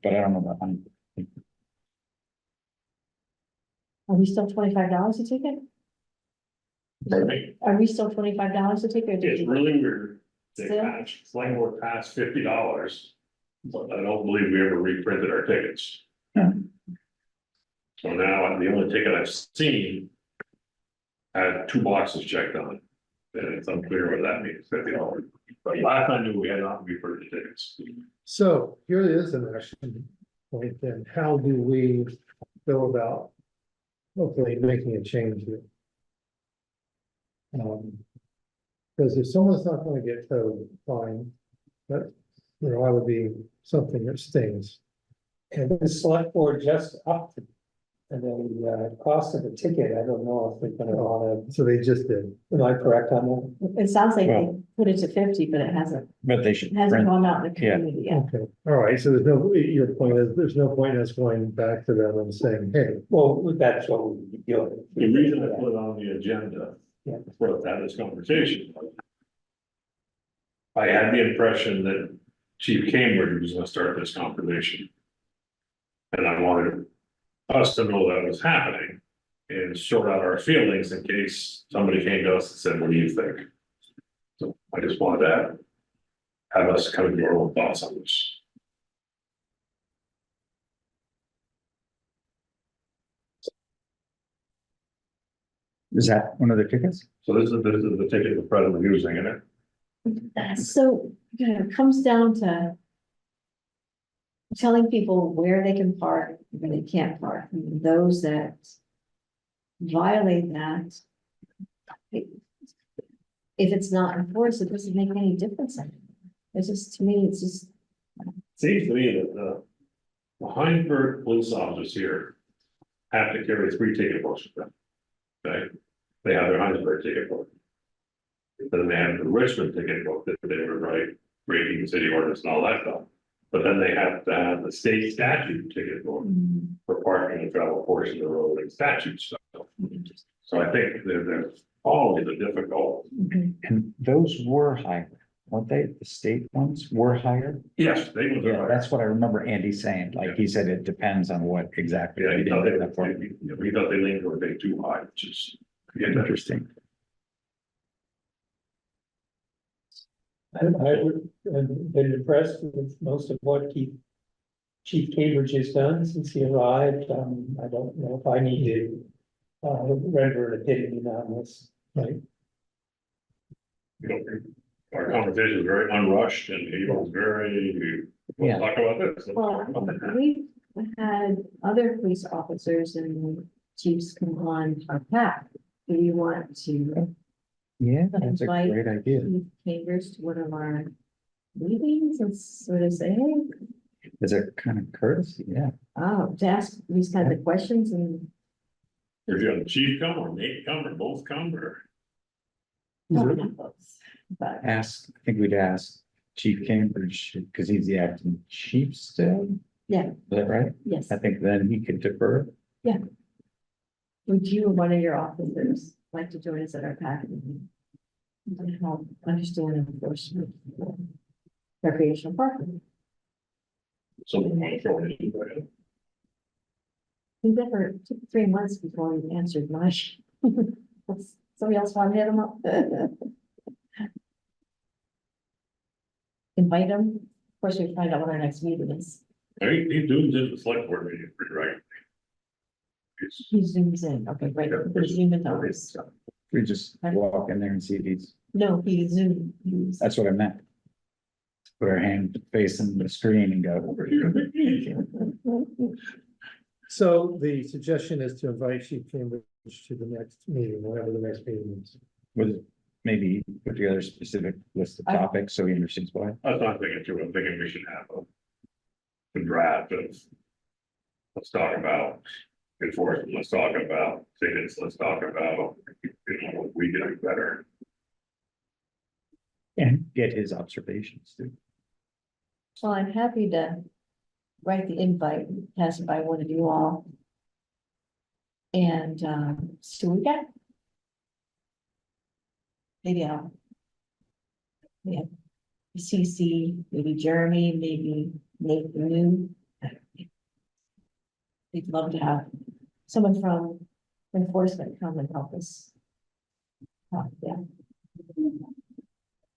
but I don't know about, Are we still $25 a ticket? Pardon me? Are we still $25 a ticket? Or did It's you- really weird. They Still? patched, it's like we're past $50, but I don't believe we ever reprinted our tickets. Hmm. So now the only ticket I've seen had 2 boxes checked on. And it's unclear what that means, $50. But last I knew we had not reprinted tickets. So here is an action point then. How do we go about hopefully making a change here? Because if someone's not gonna get towed, fine, but there ought to be something that stings. And the select board just upped the cost of the ticket. I don't know if they're gonna wanna, So they just did. am I correct on that? It sounds like they Well- put it to 50, but it hasn't but they should. gone out in the Yeah. community yet. Okay, all right, so there's no, your point is, there's no point in us going back to them and saying, hey, Well, that's what we would be doing. The reason I put it on the agenda. Yeah. For us to have this conversation. I had the impression that Chief Cambridge was gonna start this conversation. And I wanted us to know that was happening and sort out our feelings in case somebody came to us and said, what do you think? So I just wanted to have us come to our own thoughts on this. Is that one of the tickets? So this is the ticket the president using, isn't it? So, you know, it comes down to telling people where they can park, where they can't park, and those that violate that. If it's not enforced, it doesn't make any difference anymore. It's just, to me, it's just, Seems to me that the Heinsberg police officers here have to carry 3 ticket books with them. Okay, they have their Heinsberg ticket book. Then they have the Richmond ticket book that they were right, breaking the city ordinance and all that stuff. But then they have to have the state statute ticket book for parking and travel portion of the road and statute stuff. So I think there's always a difficult. And those were higher, weren't they? The state ones were higher? Yes, they would. Yeah, that's what I remember Andy saying. Like he said, it depends on what exactly. Yeah, they he thought did that for. we thought they leaned toward being too high, which is. Again, Interesting. I've been impressed with most of what Chief Cambridge has done since he arrived. I don't know if I need to render an opinion on this. right, you know, our conversation was very unrushed and he was very, Yeah. we'll talk about this. well, we've had other police officers and chiefs come on our path. Do you want to Yeah, that's a Invite- great idea. Chief Cambridge to one of our meetings and sort of say, hey, Is it kind of courtesy? Yeah. to ask these kinds of questions and. If you have the chief come or Nate come or both come or. But Ask, I think we'd ask Chief Cambridge, because he's the acting chief still. Yeah. Is that right? yes, I think then he could defer. would you or one of your officers like to join us at our packet meeting? To help understand enforcement. for Recreational parking. Someone might throw it in. He never took 3 months before he answered my. Somebody else want to hit him up? Invite him. Of course, we find out what our next meeting is. I mean, he's doing this at the select board meeting, pretty right? It's- He zooms in. Okay, great. Put a zoom in on this. We just walk in there and see if he's, No, he zoomed. He's- that's what I meant. Put our hand facing the screen and go. Over here. So the suggestion is to invite Chief Cambridge to the next meeting, whatever the next meeting is. with maybe put together a specific list of I- topics so he understands why. That's not thinking through, I'm thinking we should have a draft of. Let's talk about enforcement, let's talk about tickets, let's talk about, what we can do better. And get his observations too. Well, I'm happy to write the invite, pass it by one of you all. And, see what we get. Maybe I'll. Yeah. CC, maybe Jeremy, maybe Nathan New. We'd love to have someone from enforcement come and help us. Yeah.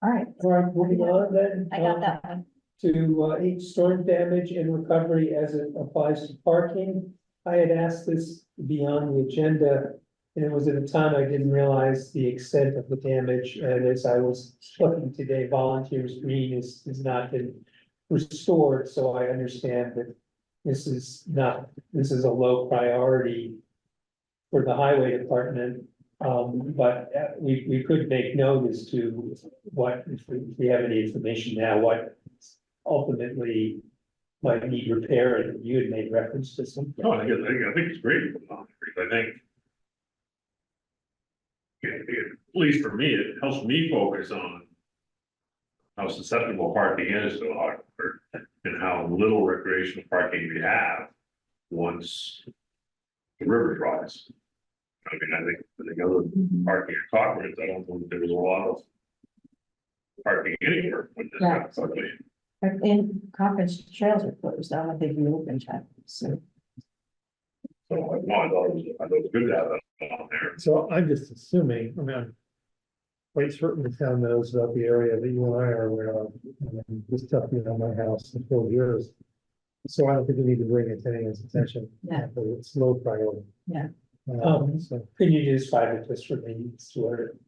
All right, All right, moving on then. I got that one. To H, storm damage and recovery as it applies to parking. I had asked this to be on the agenda, and it was at a time I didn't realize the extent of the damage, and as I was looking today, Volunteers Green has not been restored, so I understand that this is a low priority for the highway department. But we could make note as to what, if we have any information now, what ultimately might need repair, and you had made reference to some. No, I think it's great, I think. At least for me, it helps me focus on. How susceptible parking is to Oxford and how little recreational parking we have. Once. The river dries. I mean, I think other parking at Cochran's, I don't think there was a lot of. Parking anywhere when this Yeah. got suddenly. And conference trails are closed, I don't think we open chat, so. So I thought it was good to have that on there. So I'm just assuming, I mean, I'm quite certain the town knows about the area that you and I are aware of. And this stuff, my house for 12 years. So I don't think we need to bring it to anyone's attention. Yeah. But it's low priority. Yeah. So Can you describe it just for me, Stuart?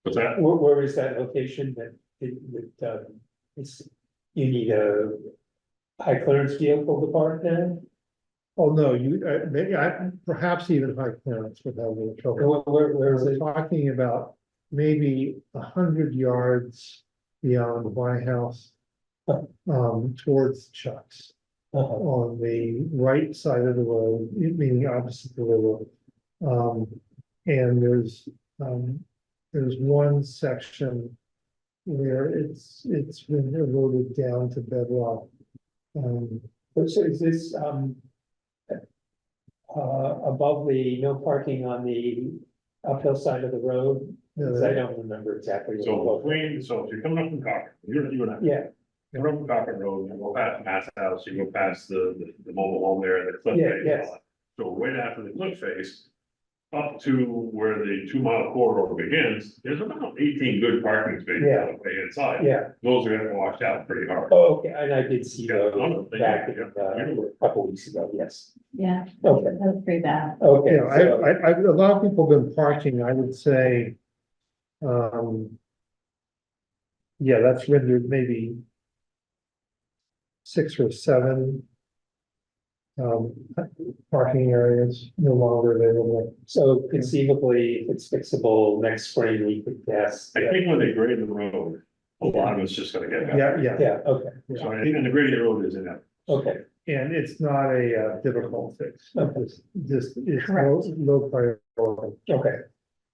What's that? Where is that location that it's, you need a high clearance vehicle to park there? oh, no, maybe perhaps even high clearance would have a little trouble. Where We're is it? talking about maybe 100 yards beyond my house. Towards Chuck's. On the right side of the road, meaning opposite the river. And there's one section where it's been eroded down to bedrock. So is this, above the no parking on the uphill side of the road? Because I don't remember exactly. what it So was. if you're coming up from Cochran, you and I. Yeah, You're from Cochran Road, you go past Matt's house, you go past the mobile home there, and the cliff Yeah, face. and yes. all that. So right after the cliff face. Up to where the 2 mile corridor begins, there's about 18 good parking spaces Yeah. on the inside. yeah. Those are gonna wash out pretty hard. Oh, okay, and I did see Yeah, those back in, a couple weeks ago, yes. Yeah, Okay, that was pretty bad. okay. Yeah, so- a lot of people have been parking, I would say. Yeah, that's rendered maybe 6 or 7. Parking areas no longer available. So conceivably, if it's fixable next spring, we could test. I think when they grade the road, a lot of it's just gonna get better. Yeah, Yeah, okay, So, and the grading of the road is in that. okay, and it's not a difficult fix, Okay. just, it's Correct. low priority. okay.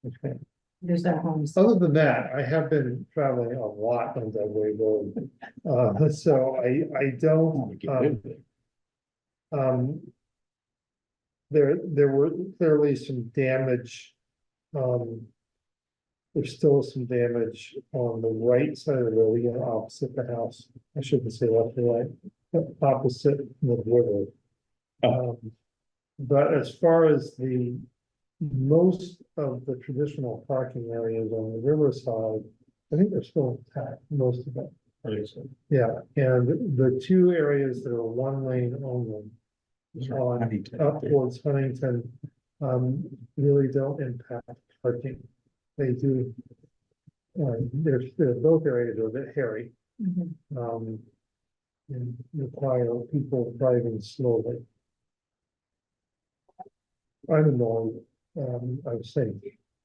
Okay. There's no homes. Other than that, I have been traveling a lot on Dugway Road, so I don't, there were clearly some damage. There's still some damage on the right side of the road, again, opposite the house. I shouldn't say left or right, but opposite the river. But as far as most of the traditional parking areas on the riverside, I think they're still intact, most of them. Yeah, and the 2 areas that are 1 lane only. Up towards Huntington, really don't impact parking. They do. They're both areas are a bit hairy, Mhm. and require people driving slowly. I'm annoyed, I was saying,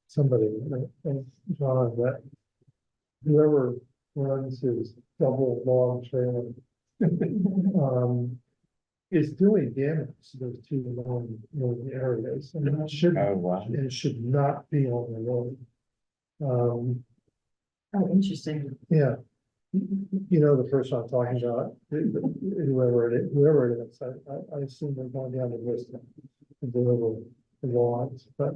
somebody, John, that whoever runs his double log trailer, is doing damage to those two known areas, and it should, Oh, wow. and it should not be on the road. Oh, interesting. Yeah, you know, the person I'm talking about, whoever it is, I assume they're going down the list and deliver the logs, but,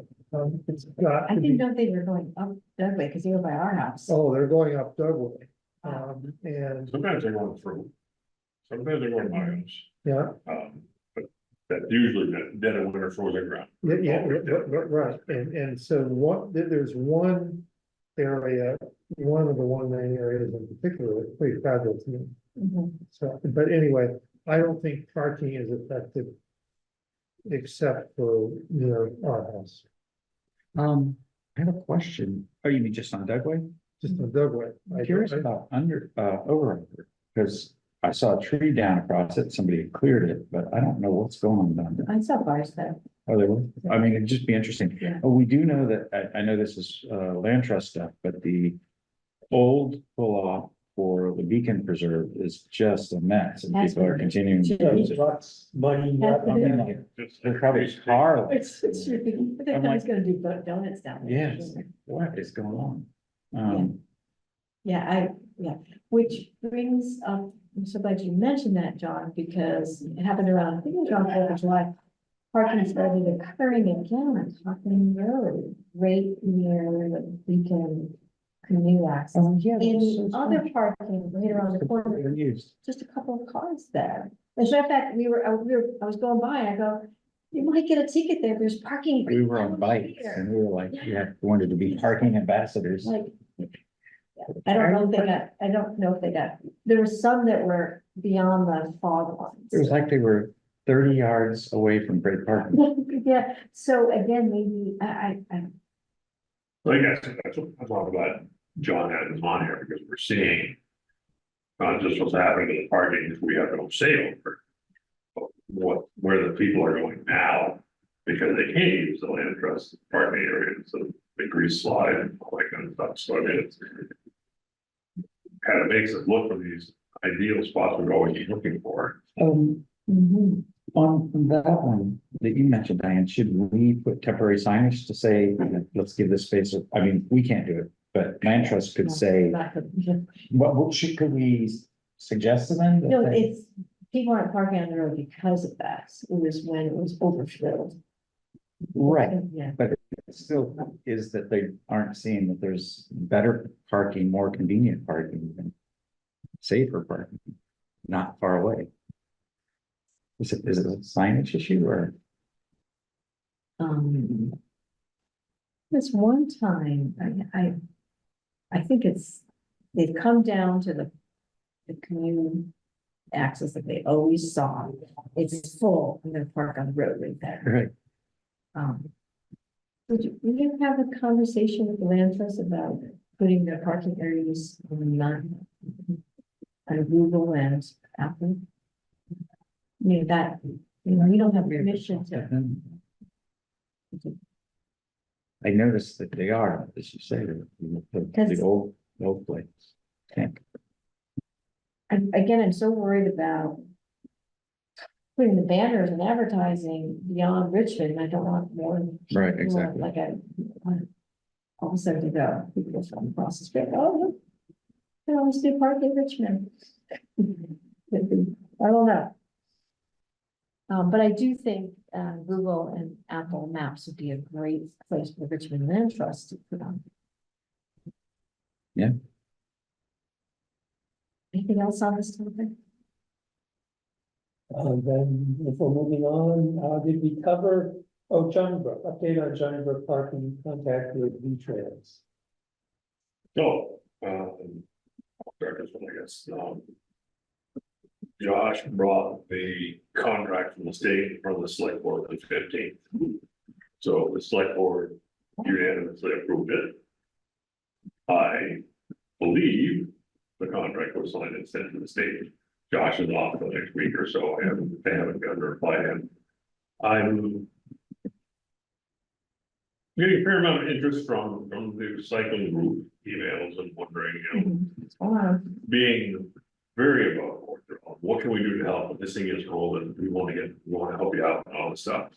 it's got I to think, be, don't they were going up that way, because they were by our house. oh, they're going up Dugway. Wow. And, Sometimes they're going through. Sometimes they're going miles, yeah, but that's usually the dead of winter frozen ground. right, and so there's one area, one of the one main areas in particular, that's pretty fragile to me. Mhm. So, but anyway, I don't think parking is effective. Except for near our house, I have a question. Oh, you mean just on Dugway? just on Dugway. I'm curious about over, because I saw a tree down across it, somebody had cleared it, but I don't know what's going on down there. I saw cars there. Oh, they were, I mean, it'd just be interesting. Yeah. Oh, we do know that, I know this is, land trust stuff, but the old pull-off for the Beacon Preserve is just a mess, and Has people are been. continuing to use it. Lots, money. Has I mean, like, there's probably a car. It's true, but they're I'm like- always gonna do donuts down there. Yes, what is going on? Yeah, which brings up, I'm so glad you mentioned that, John, because it happened around, I think it was around 4th of July. Parking started occurring again on Hawthorne Road, right near the Beacon canoe access. Yeah. In other parking right around the corner, They're used. just a couple of cars there. As a matter of fact, I was going by, I go, you might get a ticket there, there's parking. We were right on down bikes here." and we were like, yeah, we wanted to be parking ambassadors. Like, I don't know if they got, I don't know if they got, there were some that were beyond the fog lines. It was like they were 30 yards away from great parking. Yeah, so again, maybe, I guess that's what I'm glad John had him on here, because we're seeing. Not just what's happening in the parking, we have no say over. But where the people are going now, because they can't use the land trust parking area, so the grease slide and all that kind of stuff, so I mean, it's. Kind of makes us look for these ideal spots we're always looking for. mhm. On that one that you mentioned, Diane, should we put temporary signage to say, let's give this space, I mean, we can't do it, but land trust could say, could we suggest to them? that No, they- it's, people aren't parking on the road because of that, it was when it was overfilled. Right, Yeah, but it still is that they aren't seeing that there's better parking, more convenient parking and safer parking, not far away. Is it a signage issue or? this one time, I think they've come down to the canoe access that they always saw. It's full, I'm gonna park on the road right there. Right. Would you have a conversation with the land trust about putting the parking areas on Google and Apple? I mean, that, we don't have permission to. I noticed that they are, as you say, the old place. Tank. Again, I'm so worried about putting the banners and advertising beyond Richmond. I don't want more. Right, more exactly. Like all of a sudden to go, people from across the street, oh, look, you know, let's do park in Richmond. I don't know. But I do think, Google and Apple Maps would be a great place for Richmond Land Trust to put on. Yeah. Anything else on this topic? Then if we're moving on, did we cover, Jonnie Brook, update on Jonnie Brook parking contact with VTrans? So, I'll start this one, I guess, Josh brought the contract from the state from the select board on the 15th. So the select board unanimously approved it. I believe the contract was signed and sent to the state. Josh is off the next week or so, they haven't got to reply to him. I'm Getting a fair amount of interest from the recycling group emails and wondering, you know, What's going on? being very above board. What can we do to help? If this thing is rolled and we want to help you out and all this stuff.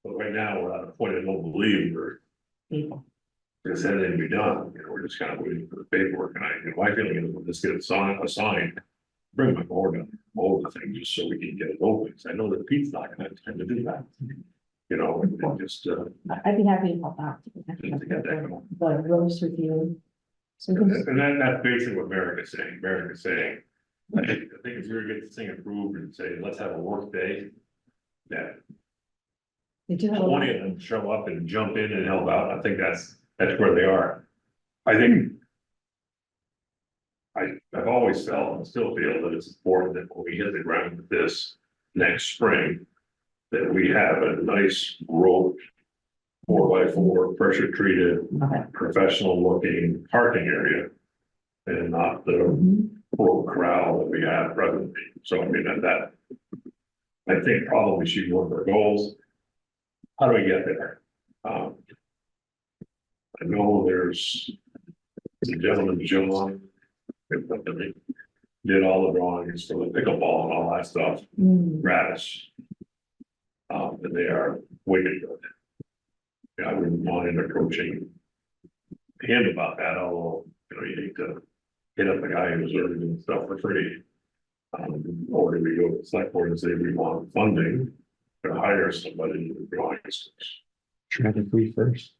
But right now, we're at a point I don't believe we're. Because that didn't be done, you know, we're just kind of waiting for the paperwork and my feeling is when this gets assigned. Bring my board up, all the things just so we can get it open. 'Cause I know that Pete's not gonna have time to do that. You know, and just I'd be happy to help out. to get that going. The rose review. So this- And that's basically what Merrick is saying. Merrick is saying, I think if we were to get this thing approved and say, let's have a work day. That they do have a 20 of them show up and jump in and help out. I think that's where they are. I think. I've always felt and still feel that it's important that when we hit the ground with this next spring. That we have a nice rope. 4x4 pressure treated, Okay. professional looking parking area. And not the full corral that we have presently. So I mean, that. I think probably should be one of our goals. How do we get there? I know there's. The gentleman, Jonnie. Did all the drawings for the pickleball and all that stuff, gratis. And they are wicked good. Yeah, I wouldn't mind approaching. Him about that, although, you know, you need to hit up the guy who's already doing stuff for free. Or do we go to the select board and say we want funding to hire somebody to do drawings? Try the free first.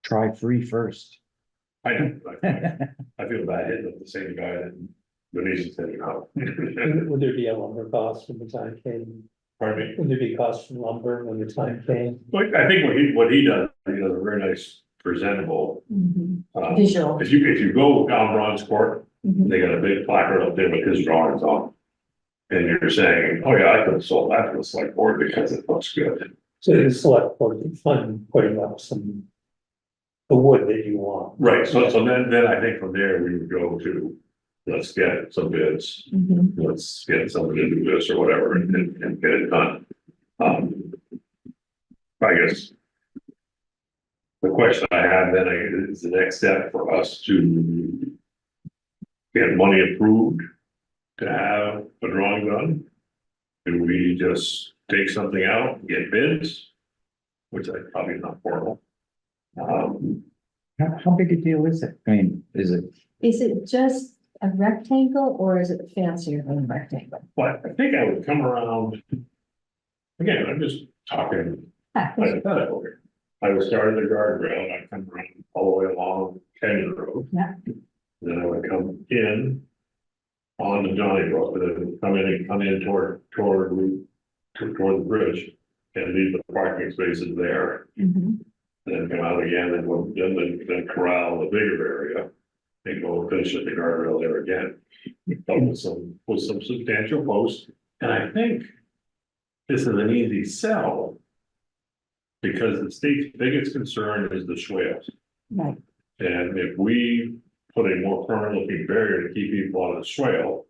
Try free first. I know, I feel bad hitting up the same guy that Denise is hitting out. Would there be a lumber cost when the time came? Pardon me? Would there be cost from lumber when the time came? But I think what he does a very nice presentable. Visual. If you go down Bronze Court, Mhm. they got a big placard up there with his drawings on. And you're saying, oh yeah, I could have sold that to the select board because it looks good. So the select board can fund putting up some. The wood that you want. Right, so then I think from there we would go to, let's get some bids, Mhm. let's get somebody to do this or whatever and get it done. I guess. The question I have then is the next step for us to. Get money approved. To have a drawing done. Do we just take something out, and get bids? Which I probably not formal. How big a deal is it? I mean, is it? Is it just a rectangle or is it fancier than a rectangle? But I think I would come around. Again, I'm just talking hypothetical here. I would start at the guardrail and I'd come around all the way along Canyon Road. Yeah. Then I would come in. On the Jonnie Brook, but then come in toward the bridge. And leave the parking spaces there. Mhm. Then come out again and then corral the bigger area. And go finish at the guardrail there again. But with some substantial posts, and I think. This is an easy sell. Because the state's biggest concern is the swales. Right. And if we put a more permanent looking barrier to keep people out of the swale.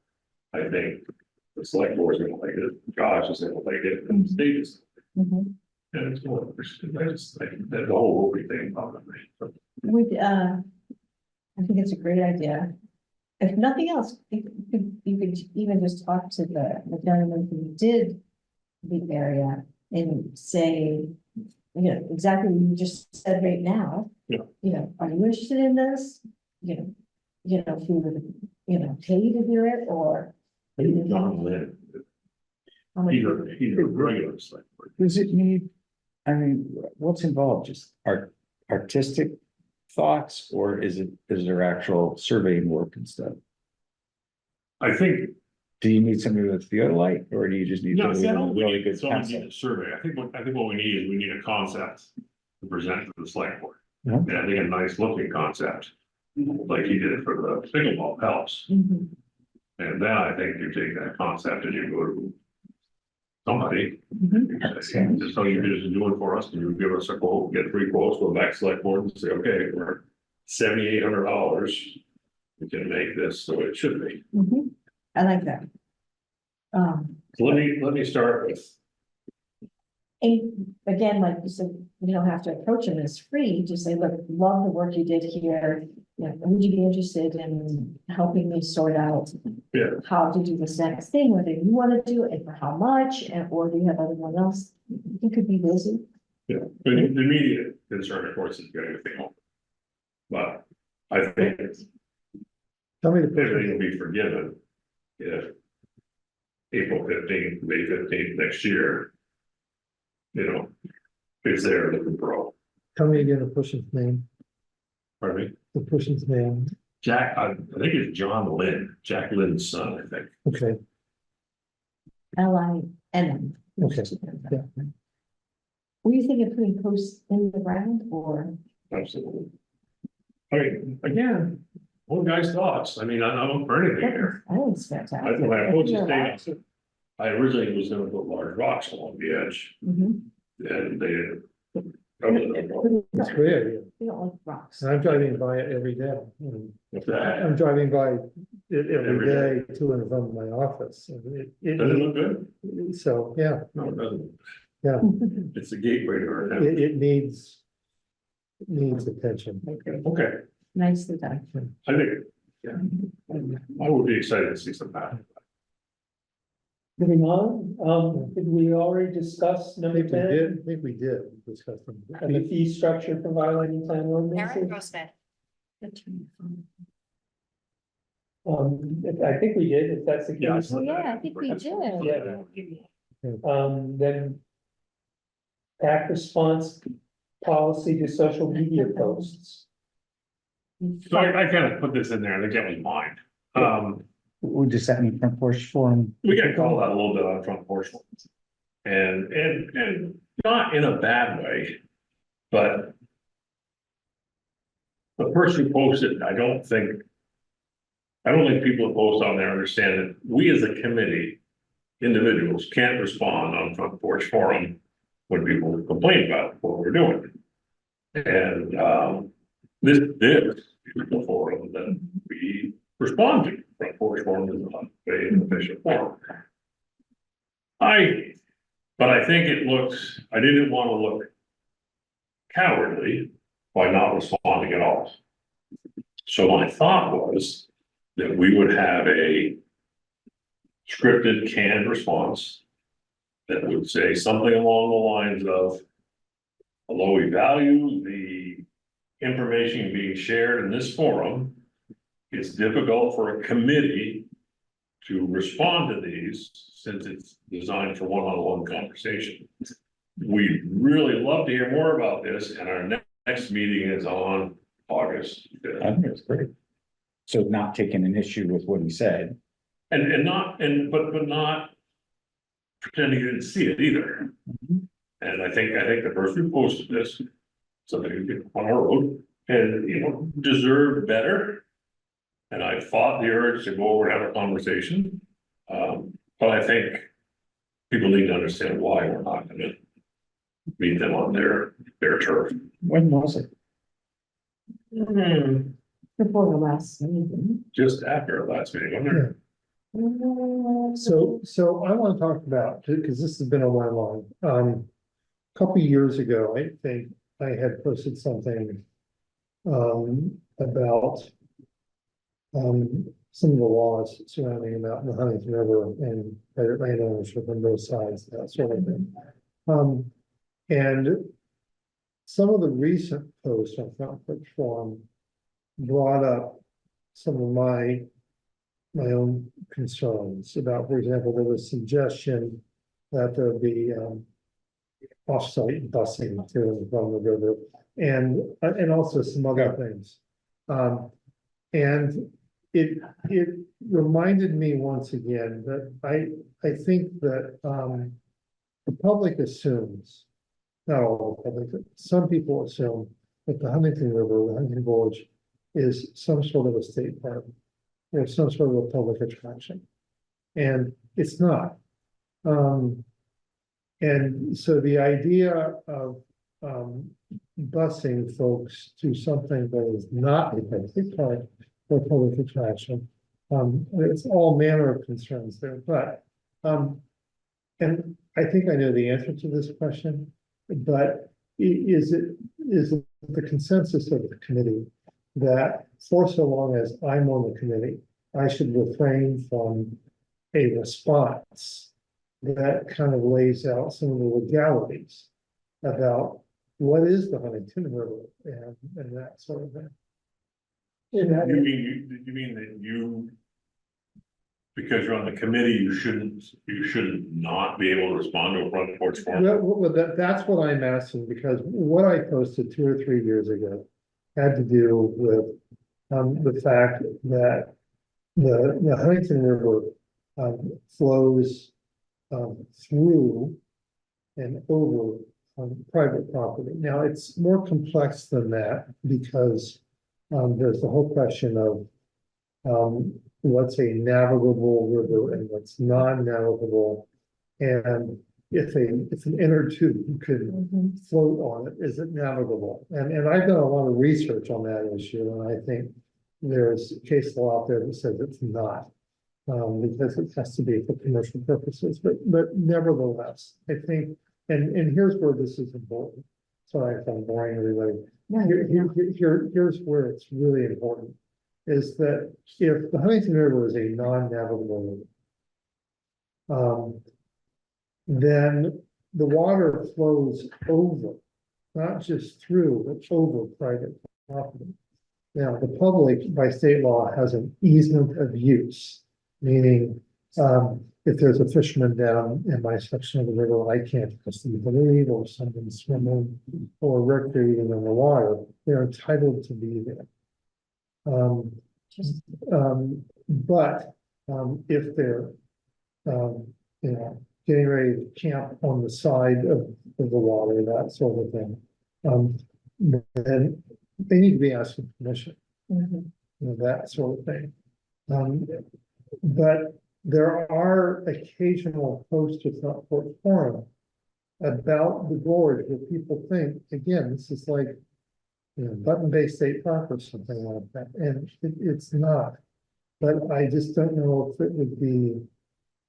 I think the select board is gonna like it, Josh is gonna like it, and the state is. Mhm. And it's more, I just think that the whole Opie thing bothered me. Would, I think it's a great idea. If nothing else, you could even just talk to the gentleman who did the area and say, you know, exactly what you just said right now. Yeah. You know, are you interested in this? You know, if you would, pay to do it or. how much- Either regular select board. Does it need, I mean, what's involved? Just artistic thoughts, or is there actual surveying work and stuff? I think, Do you need somebody with theodolite, or do you just need no, somebody see, I with a don't really really good need a concept? survey, I think what we need is we need a concept. To present to the select board, Yeah. and I think a nice looking concept. Like he did it for the pickleball helps, Mhm. and then I think you take that concept and you go to. Somebody, Mhm. say, just tell you just do it for us, and you give us a quote, get 3 quotes, go back to select board and say, okay, we're $7,800. We can make this the way it should be. Mhm. I like that. So let me start with. And again, like you said, you don't have to approach them as free, just say, look, love the work you did here. You know, would you be interested in helping me sort out Yeah. how to do this next thing, whether you want to do it and for how much, and or do you have anyone else? You could be busy. Yeah, but the immediate concern, of course, is getting the thing open. But I think Tell me the everything will person, be forgiven if April 15th, May 15th next year, you know, it's there looking for all. tell me again the person's name, Pardon me? the person's name, Jack, I think it's John Lynn, Jack Lynn's son, I think. okay, LIN. okay, yeah. Were you thinking of putting posts in the ground or? Absolutely. I mean, again, one guy's thoughts. I mean, I'm up for anything here. I think it's fantastic. When I approached the If you're state, I originally was gonna put large rocks along the edge Mhm. and they didn't. It's great, yeah. You don't like rocks. And I'm driving by it every day. and What's that? I'm driving by it every Every day to and from my office. And Does it look good? so, yeah, No, it doesn't. yeah, It's a gateway to our town. it needs attention. Okay, Nicely done. I think, yeah, I would be excited to see some happen. Moving on, did we already discuss I number think we 10? did, I think we did discuss them. And the fee structure for violating plan ordinances? Grossman. I think we did, if that's the Yeah. case. Oh, yeah, I think we did. Then. Act response policy to social media posts. So I kind of put this in there and again was mine. We just had any front porch forum. We got called out a little bit on front porch. And not in a bad way, but. The person who posted, I don't think people who post on there understand that we as a committee, individuals can't respond on front porch forum when people complain about what we're doing. And, this is the forum that we respond to. Front porch forum is not an official forum. But I think I didn't want to look cowardly by not responding at all. So my thought was that we would have a scripted canned response that would say something along the lines of, although we value the information being shared in this forum, it's difficult for a committee to respond to these since it's designed for one-on-one conversation. We'd really love to hear more about this, and our next meeting is on August 5th. I think it's great. So not taking an issue with what he said. But not pretending you didn't see it either. And I think the person who posted this, somebody who did on our road, and deserved better. And I fought the urge to go over and have a conversation. But I think people need to understand why we're not gonna meet them on their turf. When was it? Before the last meeting. Just after our last meeting, wasn't it? So I want to talk about, because this has been on my mind, a couple of years ago, I think I had posted something. About. Some of the laws surrounding them out in the Huntington River and private land ownership on both sides, that sort of thing. And some of the recent posts on Front Porch Forum brought up some of my own concerns about, for example, there was suggestion that there be off-site busing to and from the river, and also some other things. And it reminded me once again that I think that the public assumes, not all the public, some people assume that the Huntington River, the Huntington Gorge, is some sort of a state park or some sort of a public attraction. And it's not. And so the idea of busing folks to something that is not a public park or public attraction, it's all manner of concerns there, but and I think I know the answer to this question, but is it the consensus of the committee that for so long as I'm on the committee, I should refrain from a response that kind of lays out some of the legalities about what is the Huntington River and that sort of thing? You mean that you, because you're on the committee, you shouldn't not be able to respond to a front porch forum? Well, that's what I'm asking, because what I posted 2 or 3 years ago had to do with the fact that the Huntington River flows through and over private property. Now, it's more complex than that because there's the whole question of what's a navigable river and what's non-navigable. And if an inner tube could float on it, is it navigable? And I've done a lot of research on that issue, and I think there's case law out there that says it's not. Because it has to be for commercial purposes, but nevertheless, I think, and here's where this is important. Sorry if I'm boring everybody. Here's where it's really important, is that if the Huntington River is a non-navigable river, then the water flows over, not just through, but over private property. Now, the public, by state law, has an easement of use. Meaning, if there's a fisherman down in my section of the river, I can't possibly believe, or someone swimming or recreating in the water, they're entitled to be there. But if they're, getting ready to camp on the side of the water, that sort of thing, then they need to be asking permission, that sort of thing. But there are occasional posts to front porch forum about the gorge where people think, again, this is like, Button Bay State Park or something like that, and it's not. But I just don't know if it would be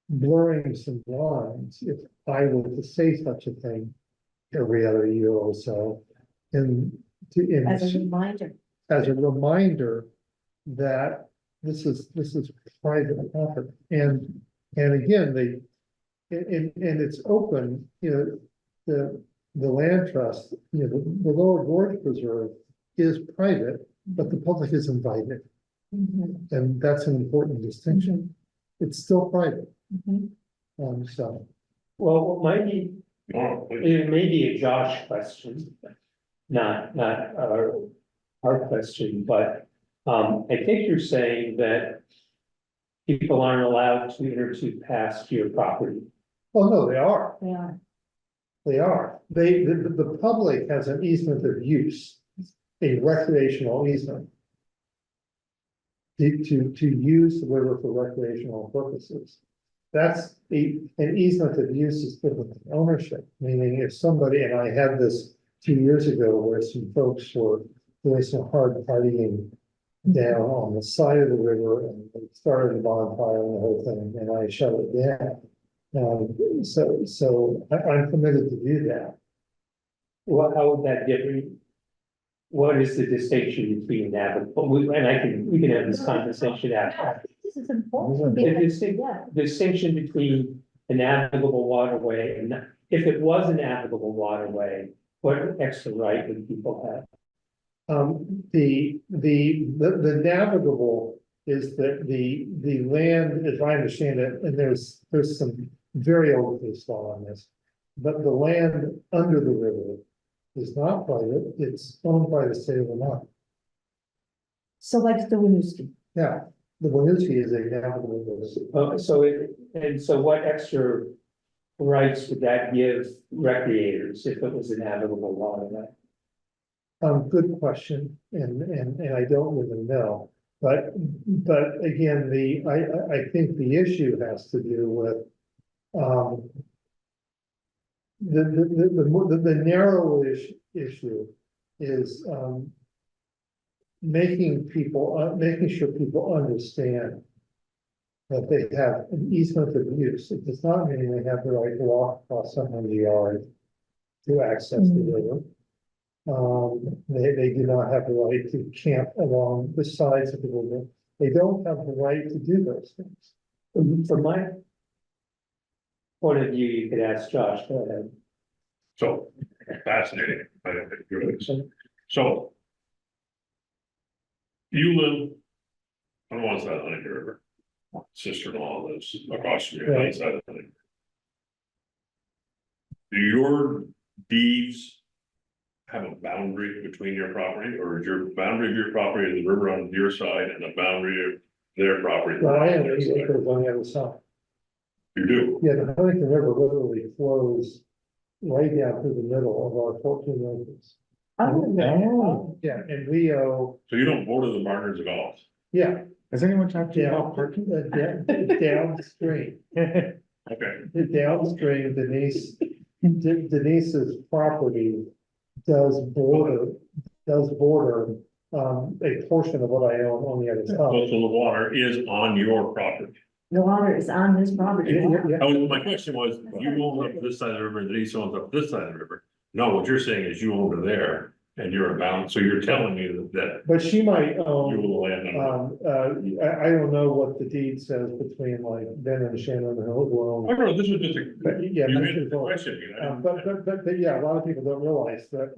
blurring some lines if I were to say such a thing every other year or so, As a reminder. as a reminder that this is private property, and again, and it's open, the land trust, the Lower Gorge Preserve is private, but the public is invited, and that's an important distinction. It's still private. So, Well, it may be a Josh question, not our question, but I think you're saying that people aren't allowed to enter to past your property. oh no, they are. Yeah. They are. The public has an easement of use, a recreational easement. To use the river for recreational purposes. That's an easement of use is different than ownership, meaning if somebody, and I had this 2 years ago where some folks were doing some hard partying down on the side of the river and they started a bonfire and the whole thing, and I shut it down. So I'm permitted to do that. Well, how would that differ? What is the distinction between navigable? We can have this conversation after. This is important. The distinction between a navigable waterway and if it was a navigable waterway, what extra right would people have? The navigable is that the land, as I understand it, and there's some very old case law on this, but the land under the river is not private, it's owned by the state of Vermont. So like the Winooski. Yeah, the Winooski is a navigable river. So what extra rights would that give recreators if it was a navigable waterway? Good question, and I don't really know, but again, I think the issue has to do with the narrow issue is making sure people understand that they have an easement of use. It does not mean they have the right to walk across someone's yard to access the river. They do not have the right to camp along the sides of the river. They don't have the right to do those things. From my point of view, you could ask Josh, go ahead. So fascinating. I think it really is. So. You live on one side of the Huntington River. Sister-in-law lives across from you on the other side of the Huntington. Do your deeds have a boundary between your property, or is your boundary of your property the river on your side and the boundary of their property? Well, I have on their 8 side? acres on the other side. You do? Yeah, the Huntington River literally flows right down through the middle of our 14 acres. Oh, Yeah, and we owe, So you don't border the Martiners at all? yeah, Has anyone talked to you down, about parking? downstream. Okay, Downstream, Denise's property does border, a portion of what I own on the other so side. the water is on your property. the water is on this property. Yeah. My question was, you own up this side of the river, and Denise owns up this side of the river. No, what you're saying is you own to there, and you're bound, so you're telling me that But she might you own, will land on. I don't know what the deed says between like Ben and Shannon and I Hopewell. don't know, this was just a, But yeah, you that's answered the the- question, you know. But yeah, a lot of people don't realize that,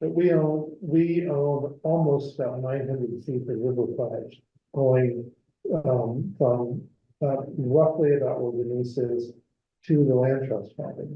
that we own almost about 900 feet of river frontage going, from, roughly about where Denise is to the land trust property.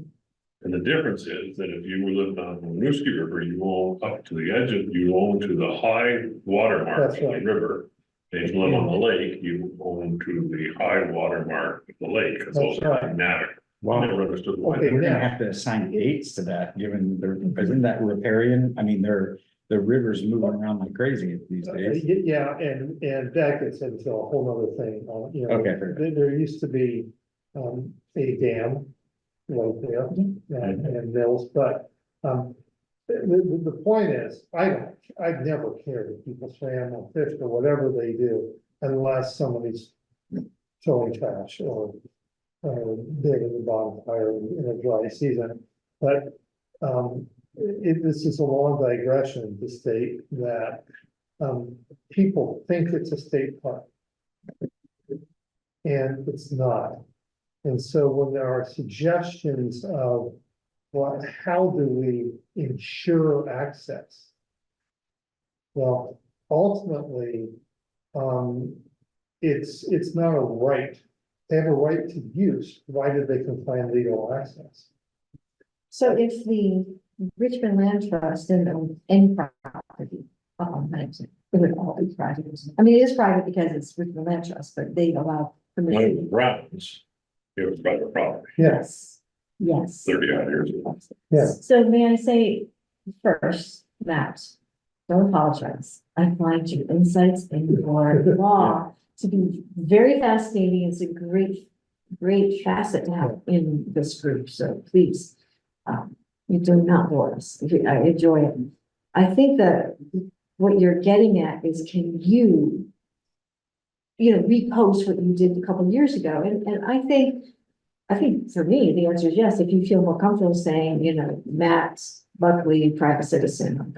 And the difference is that if you were living on the Winooski River, you own up to the edge of, you own to the high water mark of That's the right. river. And if you live on the lake, you own to the high water mark of the lake, because those That's are right. automatic. I Wow, never understood why. Okay, we're gonna now- have to assign dates to that, given isn't that riparian? I mean, the river's moving around like crazy these days. Yeah, and that gets into a whole other thing, you know. Okay. There used to be, a dam right there, and mills, but, the point is, I've never cared if people swam or fished or whatever they do, unless somebody's throwing trash or digging the bonfire in a dry season, but, this is a long digression to state that, people think it's a state park. And it's not. And so when there are suggestions of, well, how do we ensure access? Well, ultimately, it's not a right. They have a right to use, provided they can find legal access. So if the Richmond Land Trust didn't own any property, it would all be private. I mean, it is private because it's Richmond Land Trust, but they allow One of the permission. grounds, it was private property, Yes, yes. 30 odd years ago. Yeah. So may I say first, Matt, don't apologize. I find your insights in your law to be very fascinating. It's a great facet to have in this group. So please, you do not bore us. I enjoy it. I think that what you're getting at is, can you repost what you did a couple of years ago? And I think for me, the answer is yes. If you feel more comfortable saying, Matt Buckley, private citizen.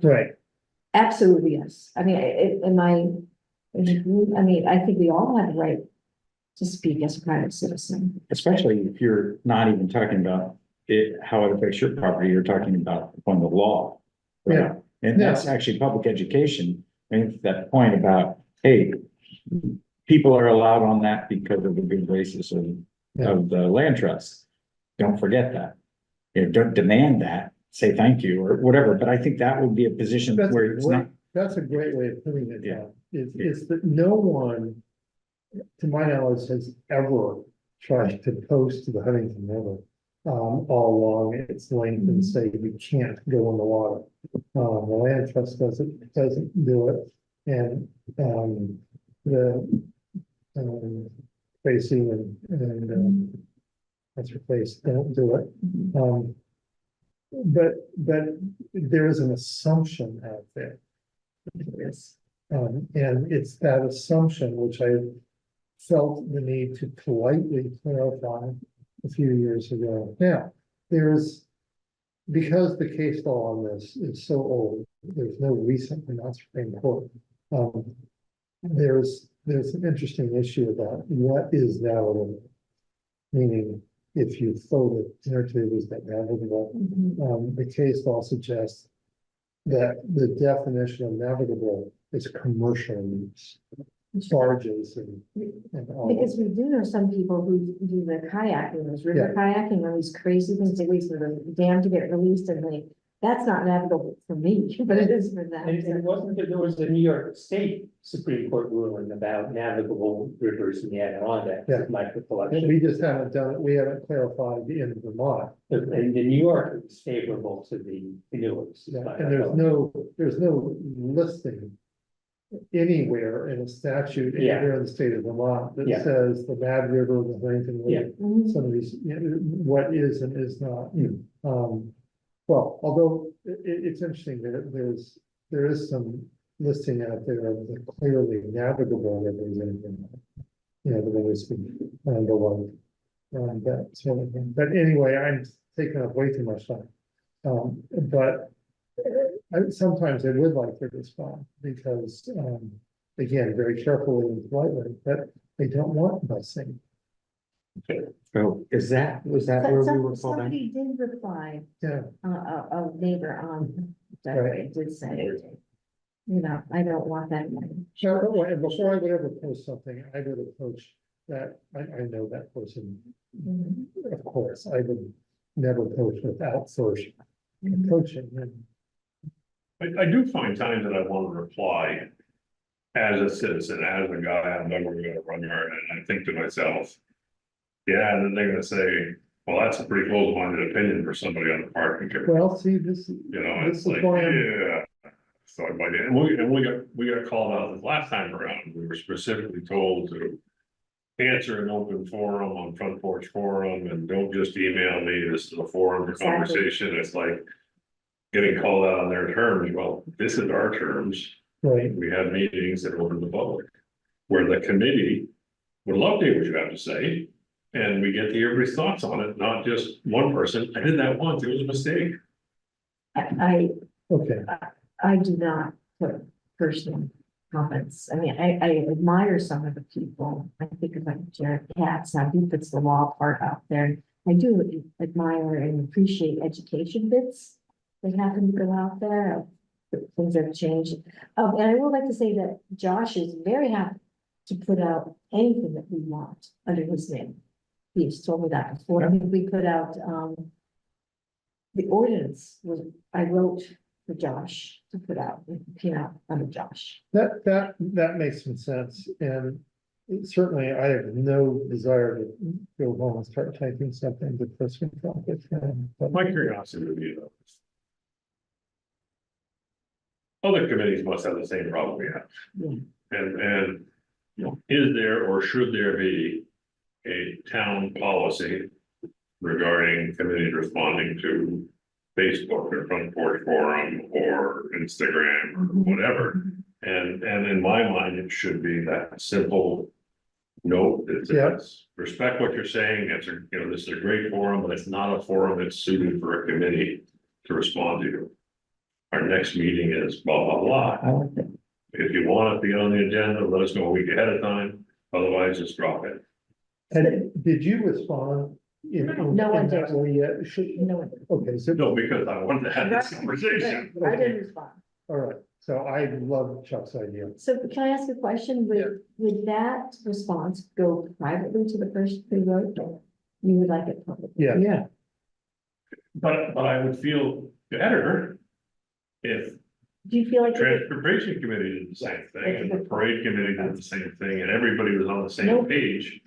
Right. Absolutely, yes. I mean, I think we all have the right to speak as a private citizen. Especially if you're not even talking about it, how it affects your property, you're talking about the point of law. right? Yeah. And that's actually public education, and that point about, hey, people are allowed on that because of the good graces of the land trust. Don't forget that. Don't demand that, say thank you or whatever, but I think that would be a position where it's not. That's a great way of putting it, Yeah. John, is that no one, to my knowledge, has ever tried to post to the Huntington River all along its length and say we can't go in the water. The land trust doesn't do it, and Tracy and that's her face, don't do it. But there is an assumption out there. Yes. And it's that assumption which I felt the need to politely clarify a few years ago. Now, there's, because the case law on this is so old, there's no recent from the Supreme Court. There's an interesting issue about what is navigable. Meaning, if you fold it into is that navigable, the case law suggests that the definition of navigable is commercial use. Barges and all. Because we do know some people who do the kayaking, those river kayaking, or these crazy things, they wait for the dam to get released, and that's not navigable for me, but it is for them. And it wasn't that there was a New York State Supreme Court ruling about navigable rivers in the Adirondack, Yeah. my And recollection. we just haven't done it, we haven't clarified in Vermont. And in New York, it was favorable to the canoes. Yeah, and there's no listing anywhere in a statute Yeah. anywhere in the state of Vermont that Yeah. says the Mad River, the Huntington Yeah. River, Mhm. some of these, what is and is not. Well, although it's interesting that there is some listing out there of the clearly navigable rivers in Vermont. The rivers below, that sort of thing. But anyway, I'm taking up way too much time. But sometimes I would like to respond because, again, very carefully and politely, but they don't want busing. So was that where we were called in? Somebody did reply, Yeah, a neighbor on Dugway did say, I don't want that money. so and before I would ever post something, I would approach that, I know that person, Mhm. of course, I would never post without first Mhm. approaching him. I do find times that I want to reply as a citizen, as a guy, I'm never gonna run yard, and I think to myself, yeah, and then they're gonna say, well, that's a pretty close-minded opinion for somebody on the parking committee. Well, see, this, It's this is like, why I'm, yeah. So I might, and we got called out this last time around, we were specifically told to answer an open forum on Front Porch Forum, and don't just email me, this is a forum for Exactly. conversation, it's like getting called out on their terms. Well, this is our terms, right, we have meetings that are open to the public, where the committee would love to hear what you have to say, and we get to hear everybody's thoughts on it, not just one person, I did that once, it was a mistake. I okay, I do not put personal comments. I mean, I admire some of the people. I think of like Jared Katz, how he puts the law part out there. I do admire and appreciate education bits that happen to go out there. Things have changed. And I would like to say that Josh is very happy to put out anything that we want under his name. He's told me that before. I mean, we put out, the ordinance was, I wrote for Josh to put out, under Josh. that makes some sense, and certainly I have no desire to go home and start typing something to press control. But My curiosity would be though. Other committees must have the same problem we have. Yeah. And is there or should there be a town policy regarding committees responding to Facebook or Front Porch Forum or Instagram or whatever? And in my mind, it should be that simple note that Yeah. says, respect what you're saying, this is a great forum, but it's not a forum that's suited for a committee to respond to. Our next meeting is blah, blah, blah. I like that. If you want it to be on the agenda, let us know a week ahead of time, otherwise just drop it. And did you respond? No one did. Well, yeah, should, No, okay, so, No, because I wanted to have this conversation. I didn't respond. all right, so I love Chuck's idea. So can I ask a question? Would that response go privately to the person who wrote it? You would like it publicly? Yeah, But I would feel better if Do you feel like? the transportation committee did the same thing, and the parade committee did the same thing, and everybody was on the same Nope. page.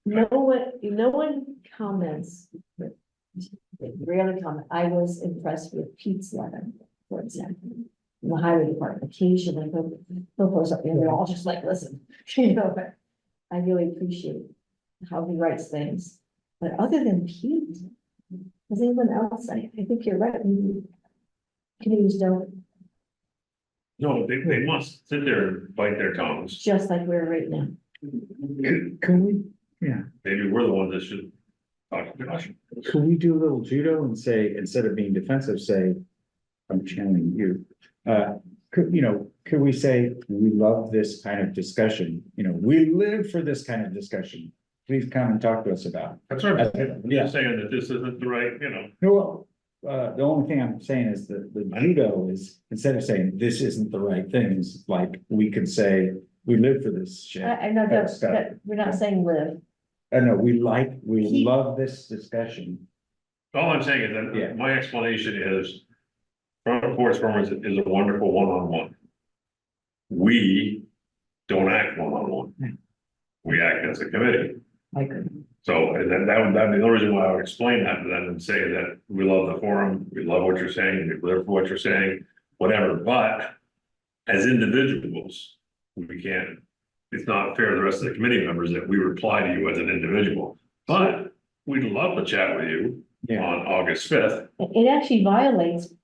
No one comments. They rarely comment. I was impressed with Pete's letter, for example. In the highway department, occasionally he'll post up and they're all just like, listen, but I really appreciate how he writes things. But other than Pete, does anyone else, I think you're right, maybe committees don't, No, they must sit there and bite their tongues. just like we're right now. Can we, yeah, maybe we're the ones that should talk to Josh. can we do a little judo and say, instead of being defensive, say, I'm channeling you. Could we say, we love this kind of discussion, we live for this kind of discussion. Please come and talk to us about it. That's right. I'm Yeah. just saying that this isn't the right, No, the only thing I'm saying is that the judo is, instead of saying this isn't the right thing, is like, we could say, we live for this shit. I know That's that we're not saying live. I know, we Keep- love this discussion. all I'm saying is Yeah. that my explanation is. Front porch farmers is a wonderful one-on-one. We don't act one-on-one. We act as a committee. I agree. So, and then that'd be the reason why I would explain that to them and say that we love the forum, we love what you're saying, we live for what you're saying, whatever, but. As individuals, we can't, it's not fair to the rest of the committee members that we reply to you as an individual. But we'd love to chat with you Yeah, on August 5th. It actually violates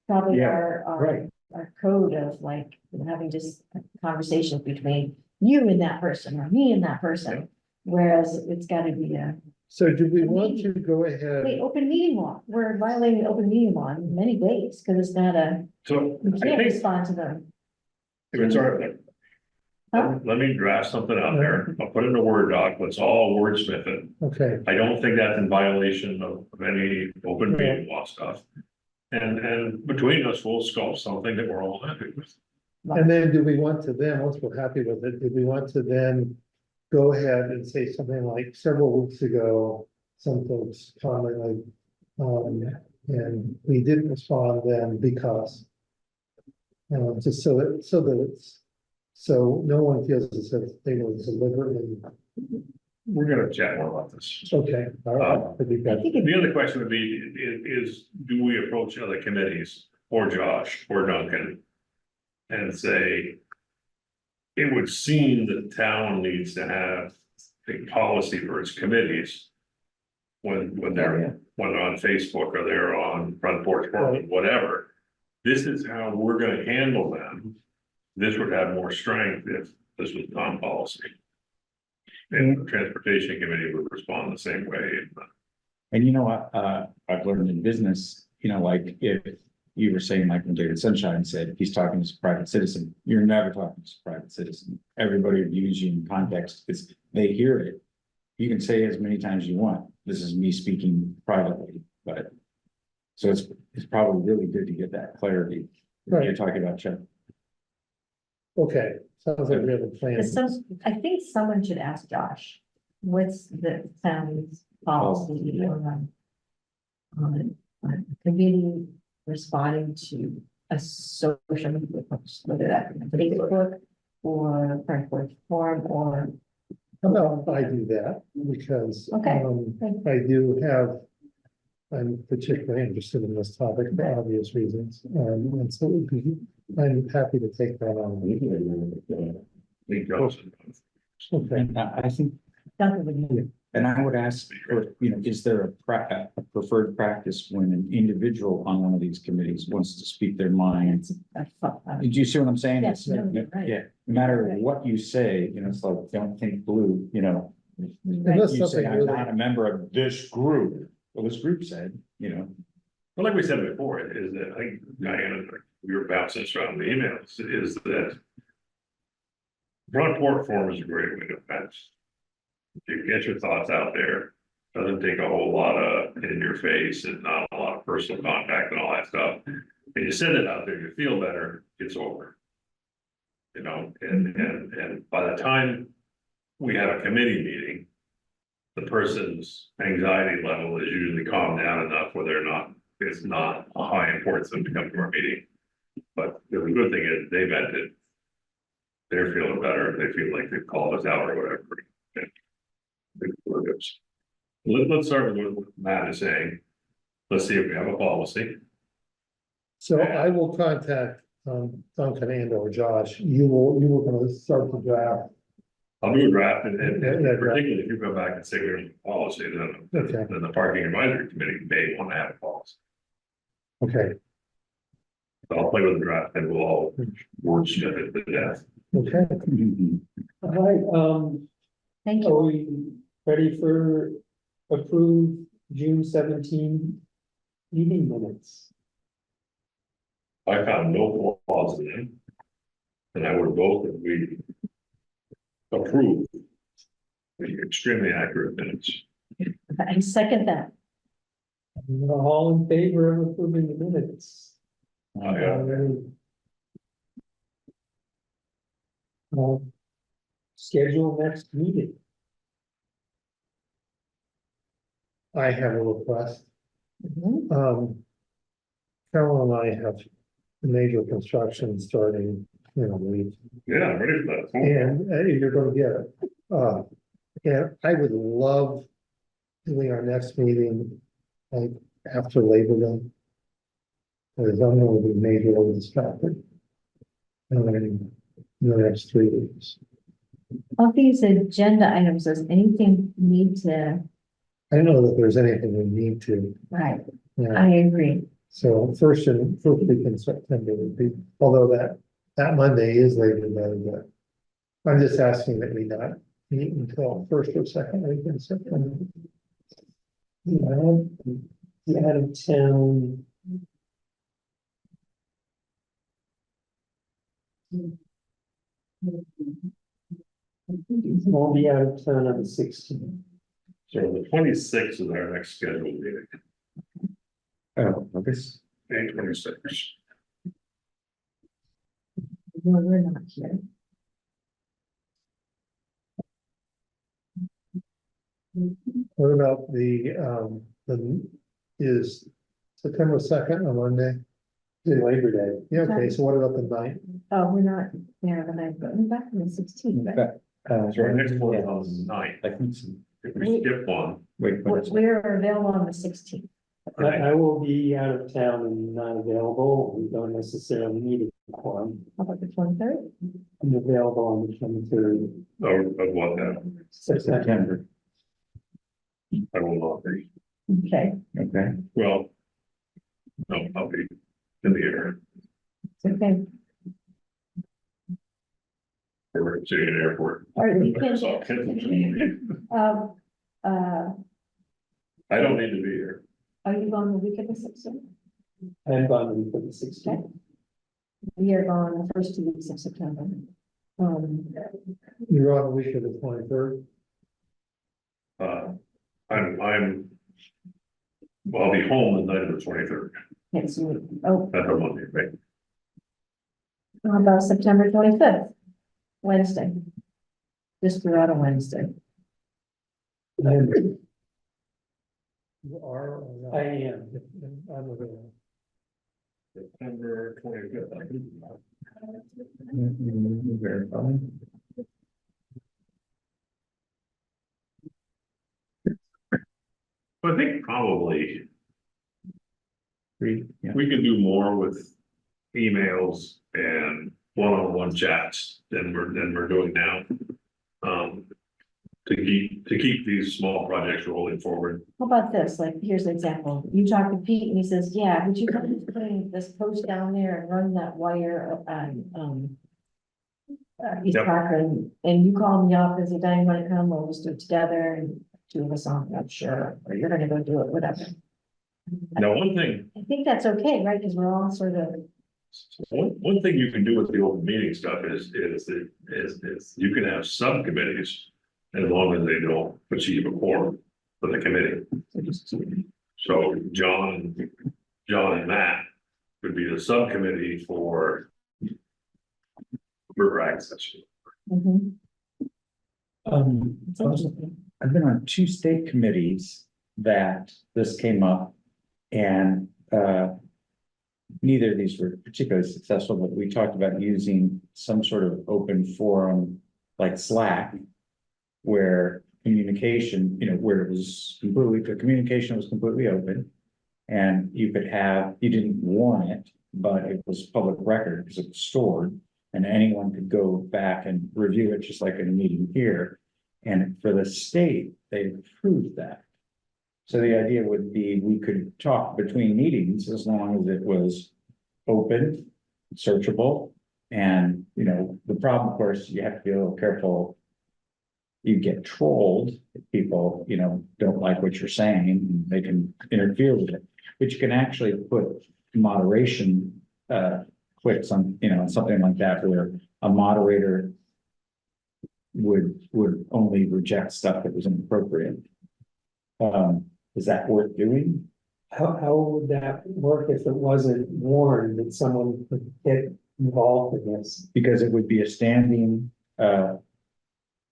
probably Yeah, our right. our code of like having just conversations between you and that person or me and that person. Whereas it's gotta be a, So do we want to go ahead? wait, open meeting law. We're violating the open meeting law in many ways, because it's not So we I can't think respond to them. if it's all right, Huh? let me draft something out there. I'll put it in a Word doc. Let's all wordsmith it. Okay, I don't think that's in violation of any open meeting law stuff. And between us, we'll sculpt something that we're all happy with. and then do we want to then, once we're happy with it, do we want to then go ahead and say something like several weeks ago, some folks commented, and we didn't respond then because. Just so that it's, so no one feels as if they were deliberately, We're gonna chat more about this. okay, all right, that'd be I good. think it, The other question would be, is do we approach other committees or Josh or Duncan? And say. It would seem that the town needs to have a policy for its committees. When they're on Facebook or they're on Front Porch Forum, whatever. This is how we're gonna handle them. This would have more strength if this was non-policy. And the transportation committee would respond the same way. And you know what, I've learned in business, like if you were saying, like when David Sunshine said, he's talking as a private citizen, you're never talking as a private citizen. Everybody views you in context, because they hear it. You can say it as many times as you want, this is me speaking privately, but. So it's probably really good to get that clarity. When you're talking about Chuck. Okay, sounds like we have a plan. I think someone should ask Josh, what's the town's policy on a committee responding to a social media post, whether that be Facebook or Front Porch Forum or. How about I do that, because, Okay. I do have. I'm particularly interested in this topic for obvious reasons, and so it would be, I'm happy to take that on. Lee Johnson. Okay, And I think, Duncan would know. and I would ask, is there a preferred practice when an individual on one of these committees wants to speak their mind? Do you see what I'm saying? Yes, It's- no, right. Yeah, no matter what you say, it's like, don't think blue, Unless you say, something I'm really, not a member of this group. Well, this group said, But like we said before, is that I think Diana, we were bouncing this around the emails, is that. Front Porch Forum is a great way to fence. You get your thoughts out there, doesn't take a whole lot of in your face and not a lot of personal contact and all that stuff. And you send it out there, you feel better, it's over. And by the time we have a committee meeting. The person's anxiety level is usually calmed down enough where it's not a high importance to come to our meeting. But the good thing is they vented. They're feeling better, they feel like they've called us out or whatever. Let's start with what Matt is saying. Let's see if we have a policy. so I will contact, Duncan and or Josh, you will gonna start the draft. I'll do a draft and Yeah, draft. particularly if you go back and say we're in policy, Okay. then the parking advisory committee may want to have a policy. Okay, So I'll play with the draft and we'll all wordsmith it to death. okay, All right, Thank Are you. we ready for approved June 17 meeting minutes? I found no flaws in them. And I would vote that we approve the extremely accurate minutes. I second that. All in favor of approving the minutes? I, Schedule next meeting. I have a request. Mhm. Carol and I have major construction starting in a week, yeah, I'm ready for that. and you're gonna get it. And I would love doing our next meeting like after Labor Day. Because I'm gonna be majorly distracted. In the next 3 weeks. Of these agenda items, does anything need to, I don't know that there's anything we need to, right, you know. I agree. So first week in September would be, although that Monday is Labor Day, but I'm just asking that we not meet until first or second week in September. Yeah, the out of town. Won't be out of town on the 16th. So the 26th is our next scheduled meeting, Oh, this, May 26th. No, we're not here. What about is September 2nd on Monday? Labor Day. Yeah, okay, so what about the 9th? Oh, we're not there, but I'm going back on the 16th, right? So our next one is yeah, on the 9th. I think so. If we skip one, Wait, what is it? We're available on the 16th. I will be out of town and not available. We don't necessarily need a quorum. How about the 23rd? I'm available on the 23rd of what now, September. September, I will not be, Okay, okay. well. No, I'll be in the air, it's okay. we're sitting in the airport. All right, we So, can, I don't need to be here. are you going the week of the 16th? I'm gone for the 16th. We are gone the first 2 weeks of September. You're on the week of the 23rd? Well, I'll be home the night of the 23rd, Next week. Oh, that's a Monday, right? how about September 25th? Wednesday. Just throughout a Wednesday. And You are or not? I am. I'm available. September 25th. Verify. I think probably Yeah. we could do more with emails and one-on-one chats than we're doing now. To keep these small projects rolling forward. How about this? Like, here's an example. You talk to Pete and he says, yeah, would you mind putting this post down there and run that wire on, East Yep. Park, and you call me up and say, Diane, you wanna come? We'll just do it together, and two of us aren't, not sure, or you're gonna go do it, whatever. Now, one thing I think that's okay, right? Because we're all sort of, One thing you can do with the open meeting stuff is you can have subcommittees. As long as they don't achieve a quorum for the committee. So John and Matt would be the subcommittee for river access. mhm. It's interesting. I've been on 2 state committees that this came up and, neither of these were particularly successful, but we talked about using some sort of open forum like Slack. Where communication, where it was completely, the communication was completely open. And you didn't want it, but it was public record because it was stored. And anyone could go back and review it, just like in a meeting here. And for the state, they approved that. So the idea would be we could talk between meetings as long as it was open, searchable. And, the problem, of course, you have to be a little careful. you get trolled, if people, don't like what you're saying, they can interfere with it. But you can actually put moderation, clicks on, something like that, where a moderator would only reject stuff that was inappropriate. Is that worth doing? How would that work if it wasn't warned that someone could get involved in this? Because it would be a standing,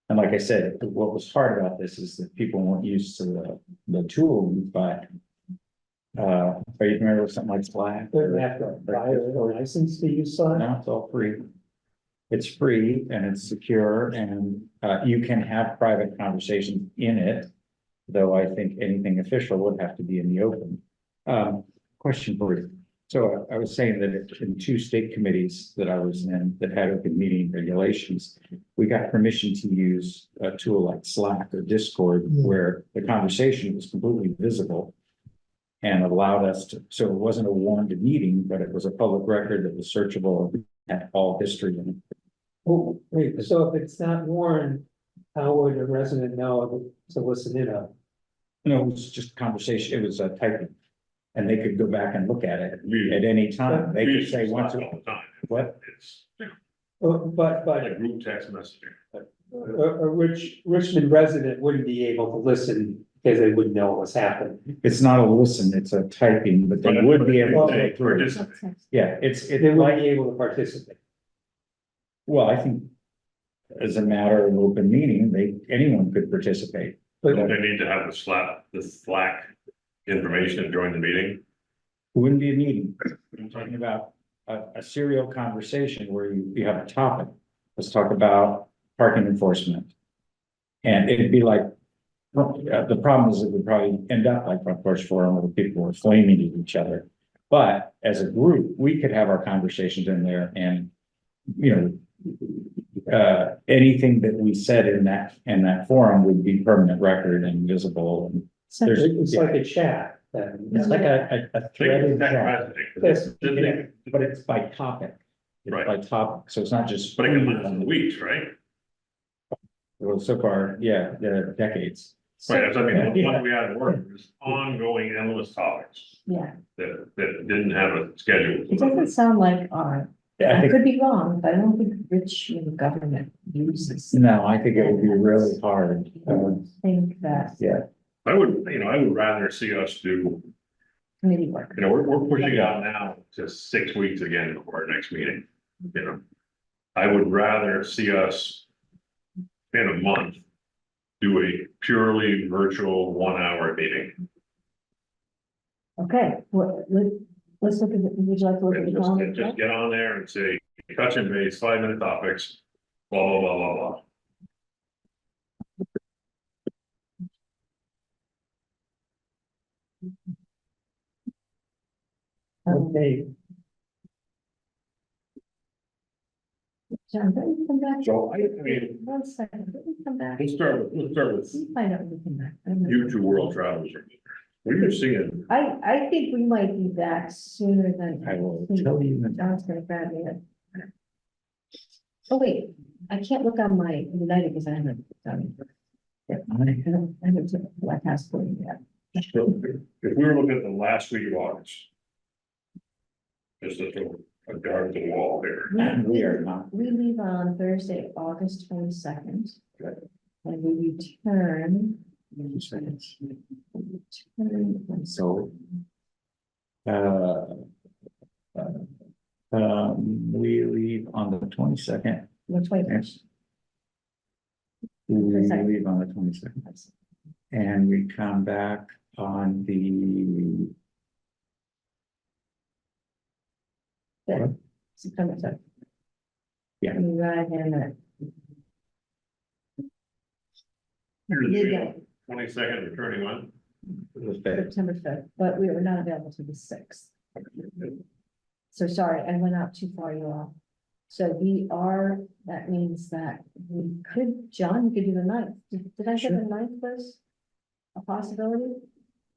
and like I said, what was hard about this is that people weren't used to the tool, but are you familiar with something like Slack? They have to buy a license to use Slack? No, it's all free. It's free and it's secure, and you can have private conversations in it. Though I think anything official would have to be in the open. Question for you. So I was saying that in 2 state committees that I was in that had open meeting regulations, we got permission to use a tool like Slack or Discord, where the conversation was completely visible. And allowed us to, so it wasn't a warned meeting, but it was a public record that was searchable, had all history in it. Oh, wait, so if it's not warned, how would a resident know to listen in on? No, it was just conversation, it was typing. And they could go back and look at it We- at any time. They we could say use once, Slack all the time. what? It's But like group text messaging. a Richmond resident wouldn't be able to listen because they wouldn't know what was happening. It's not a listen, it's a typing, but they would be able to They go through. participate. Yeah, it's They wouldn't like, be able to participate. well, I think. As a matter of open meeting, anyone could participate. But Don't they need to have the Slack information during the meeting? It wouldn't be a meeting. I'm talking about a serial conversation where you have a topic. Let's talk about parking enforcement. And it'd be like, the problem is it would probably end up like Front Porch Forum where people were flaming at each other. But as a group, we could have our conversations in there and, anything that we said in that forum would be permanent record and visible. And So There's- it's like a chat then. it's like a thread in chat, Yes. but it's by topic. It's Right. by topic, so it's not just. But it can last for weeks, right? Well, so far, yeah, decades. Right, that's, I mean, the Yeah. one we had at work was ongoing endless topics yeah, that didn't have a schedule. it doesn't sound like our, Yeah, I I think, could be wrong, but I don't think Richmond government uses. no, I think it would be really hard. I don't think that Yeah, I would rather see us do, committee work. we're pushing it out now to 6 weeks again before our next meeting, I would rather see us in a month do a purely virtual 1-hour meeting. Okay, let's look at, would you like to look at And the just, calendar? and just get on there and say, touch and base, 5-minute topics, blah, blah, blah, blah, blah. Okay, John, let me come back. So I mean, 1 second, let me come back. let's start with Let me find out when we come back. I don't know. you 2 world travelers. What are you seeing? I think we might be back sooner than. I will think. tell you. John's gonna grab me. Oh, wait, I can't look on my United because I haven't done it. Yeah, I haven't took my passport yet. So, if we were looking at the last week of August. Just a dart to the wall here. We are not. We leave on Thursday, August 22nd. And we return. So. We leave on the 22nd. The 21st. We leave on the 22nd. And we come back on the, September 3rd. Yeah. We ride in at Here's midday, the 22nd, returning one. the fifth. September 5th, but we were not available to the 6th. So sorry, I went out too far, you all. So we are, that means that we could, John, you could do the 9th. Did I say the 9th was a possibility?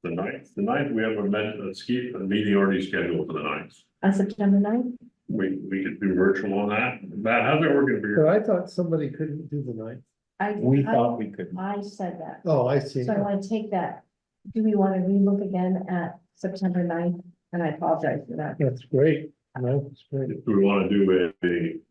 The 9th, we have a meeting already scheduled for the 9th. On September 9th? We could do virtual on that. Matt, how's that working for But you? I thought somebody couldn't do the 9th. We thought we could. I said that, Oh, I see. so I want to take that. Do we want to relook again at September 9th? And I apologize for that. That's great. No, it's great. Do we wanna do a We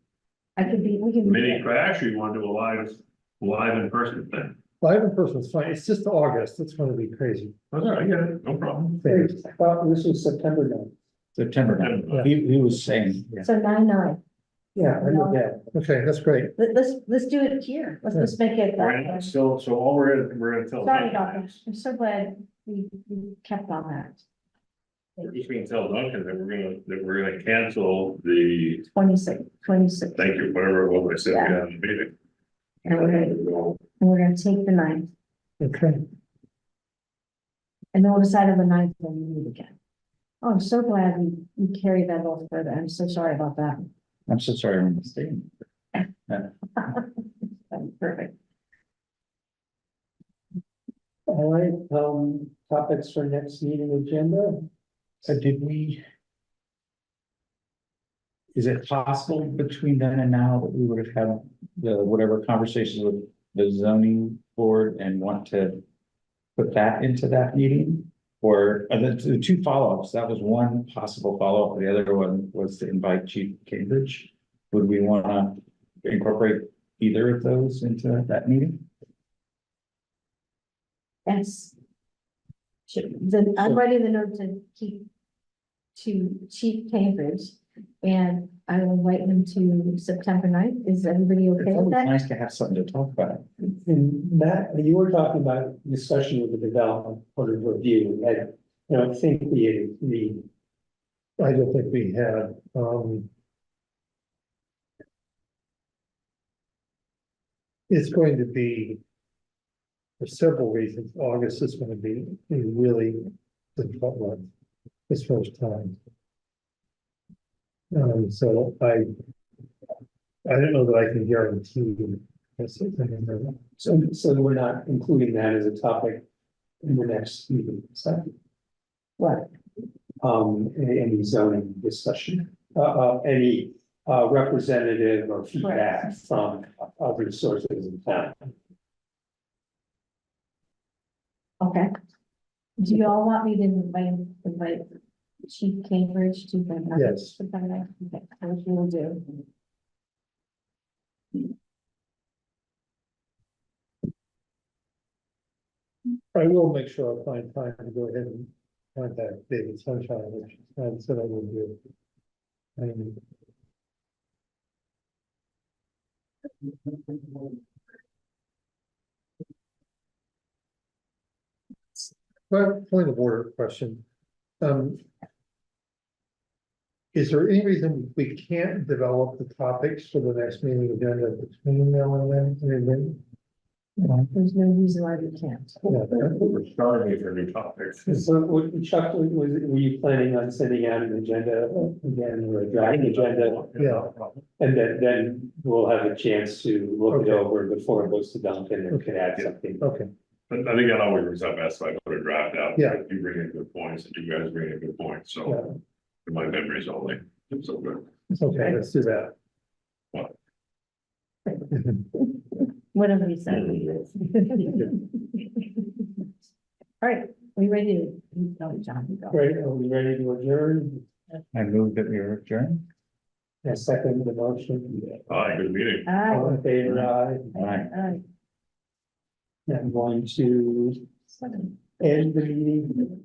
can. mini crash, or you wanna do a live in person thing? Live in person is fine. It's just August. It's gonna be crazy. That's all right, I get it, no problem. I thought this was September 9th. September 9th. He was saying, yeah. So 9/9. Yeah, I know that. Okay, that's great. Let's do it here. Let's just make it. Right, so all we're gonna tell. Sorry about that. I'm so glad we kept on that. We're just gonna tell Duncan that we're gonna cancel the, 26. thank you, whatever it was I said we had in the meeting. And we're gonna take the 9th, Okay. and then we'll decide on the 9th when we meet again. Oh, I'm so glad we carried that all further. I'm so sorry about that. I'm so sorry I'm mistaken. Perfect. All right, topics for next meeting agenda. Did we? Is it possible between then and now that we would have had the whatever conversations with the zoning board and want to put that into that meeting? Or the two follow-ups, that was one possible follow-up, the other one was to invite Chief Cambridge. Would we want to incorporate either of those into that meeting? Yes. I'm writing the note to keep to Chief Cambridge, and I will invite him to September 9th. Is everybody okay It's with always that? nice to have something to talk about. And Matt, you were talking about discussion with the development or review, I don't think we I don't think we had, it's going to be, for several reasons, August is gonna be a really difficult month, this first time. So I don't know that I can guarantee this. so we're not including that as a topic in the next meeting, so, What? any zoning discussion, any representative or feedback from other sources in town. Okay. Do you all want me to invite Chief Cambridge to the? Yes. September 9th? Okay, which we will do. I will make sure I find time to go ahead and contact David Sunshine, which I said I will do. Well, point of order question. Is there any reason we can't develop the topics for the next meeting agenda between now and then? There's no reason why we can't. We're starting for new topics. So, Chuck, were you planning on sending out an agenda again, or a draft agenda? Yeah. And then we'll have a chance to look it Okay. over before it goes to Duncan and can add something. Okay, But I think that always was up best if I put a draft out. Yeah. You bring in good points and you guys bring in good points, so yeah, my memory's only, it's so good. okay, let's do that. What? Whatever you said. All right, we ready to? No, John, you go. Great, are we ready to adjourn? I move that we are adjourned. I second the motion. Hi, good meeting. All in favor, aye. All right. All right. I'm going to end the meeting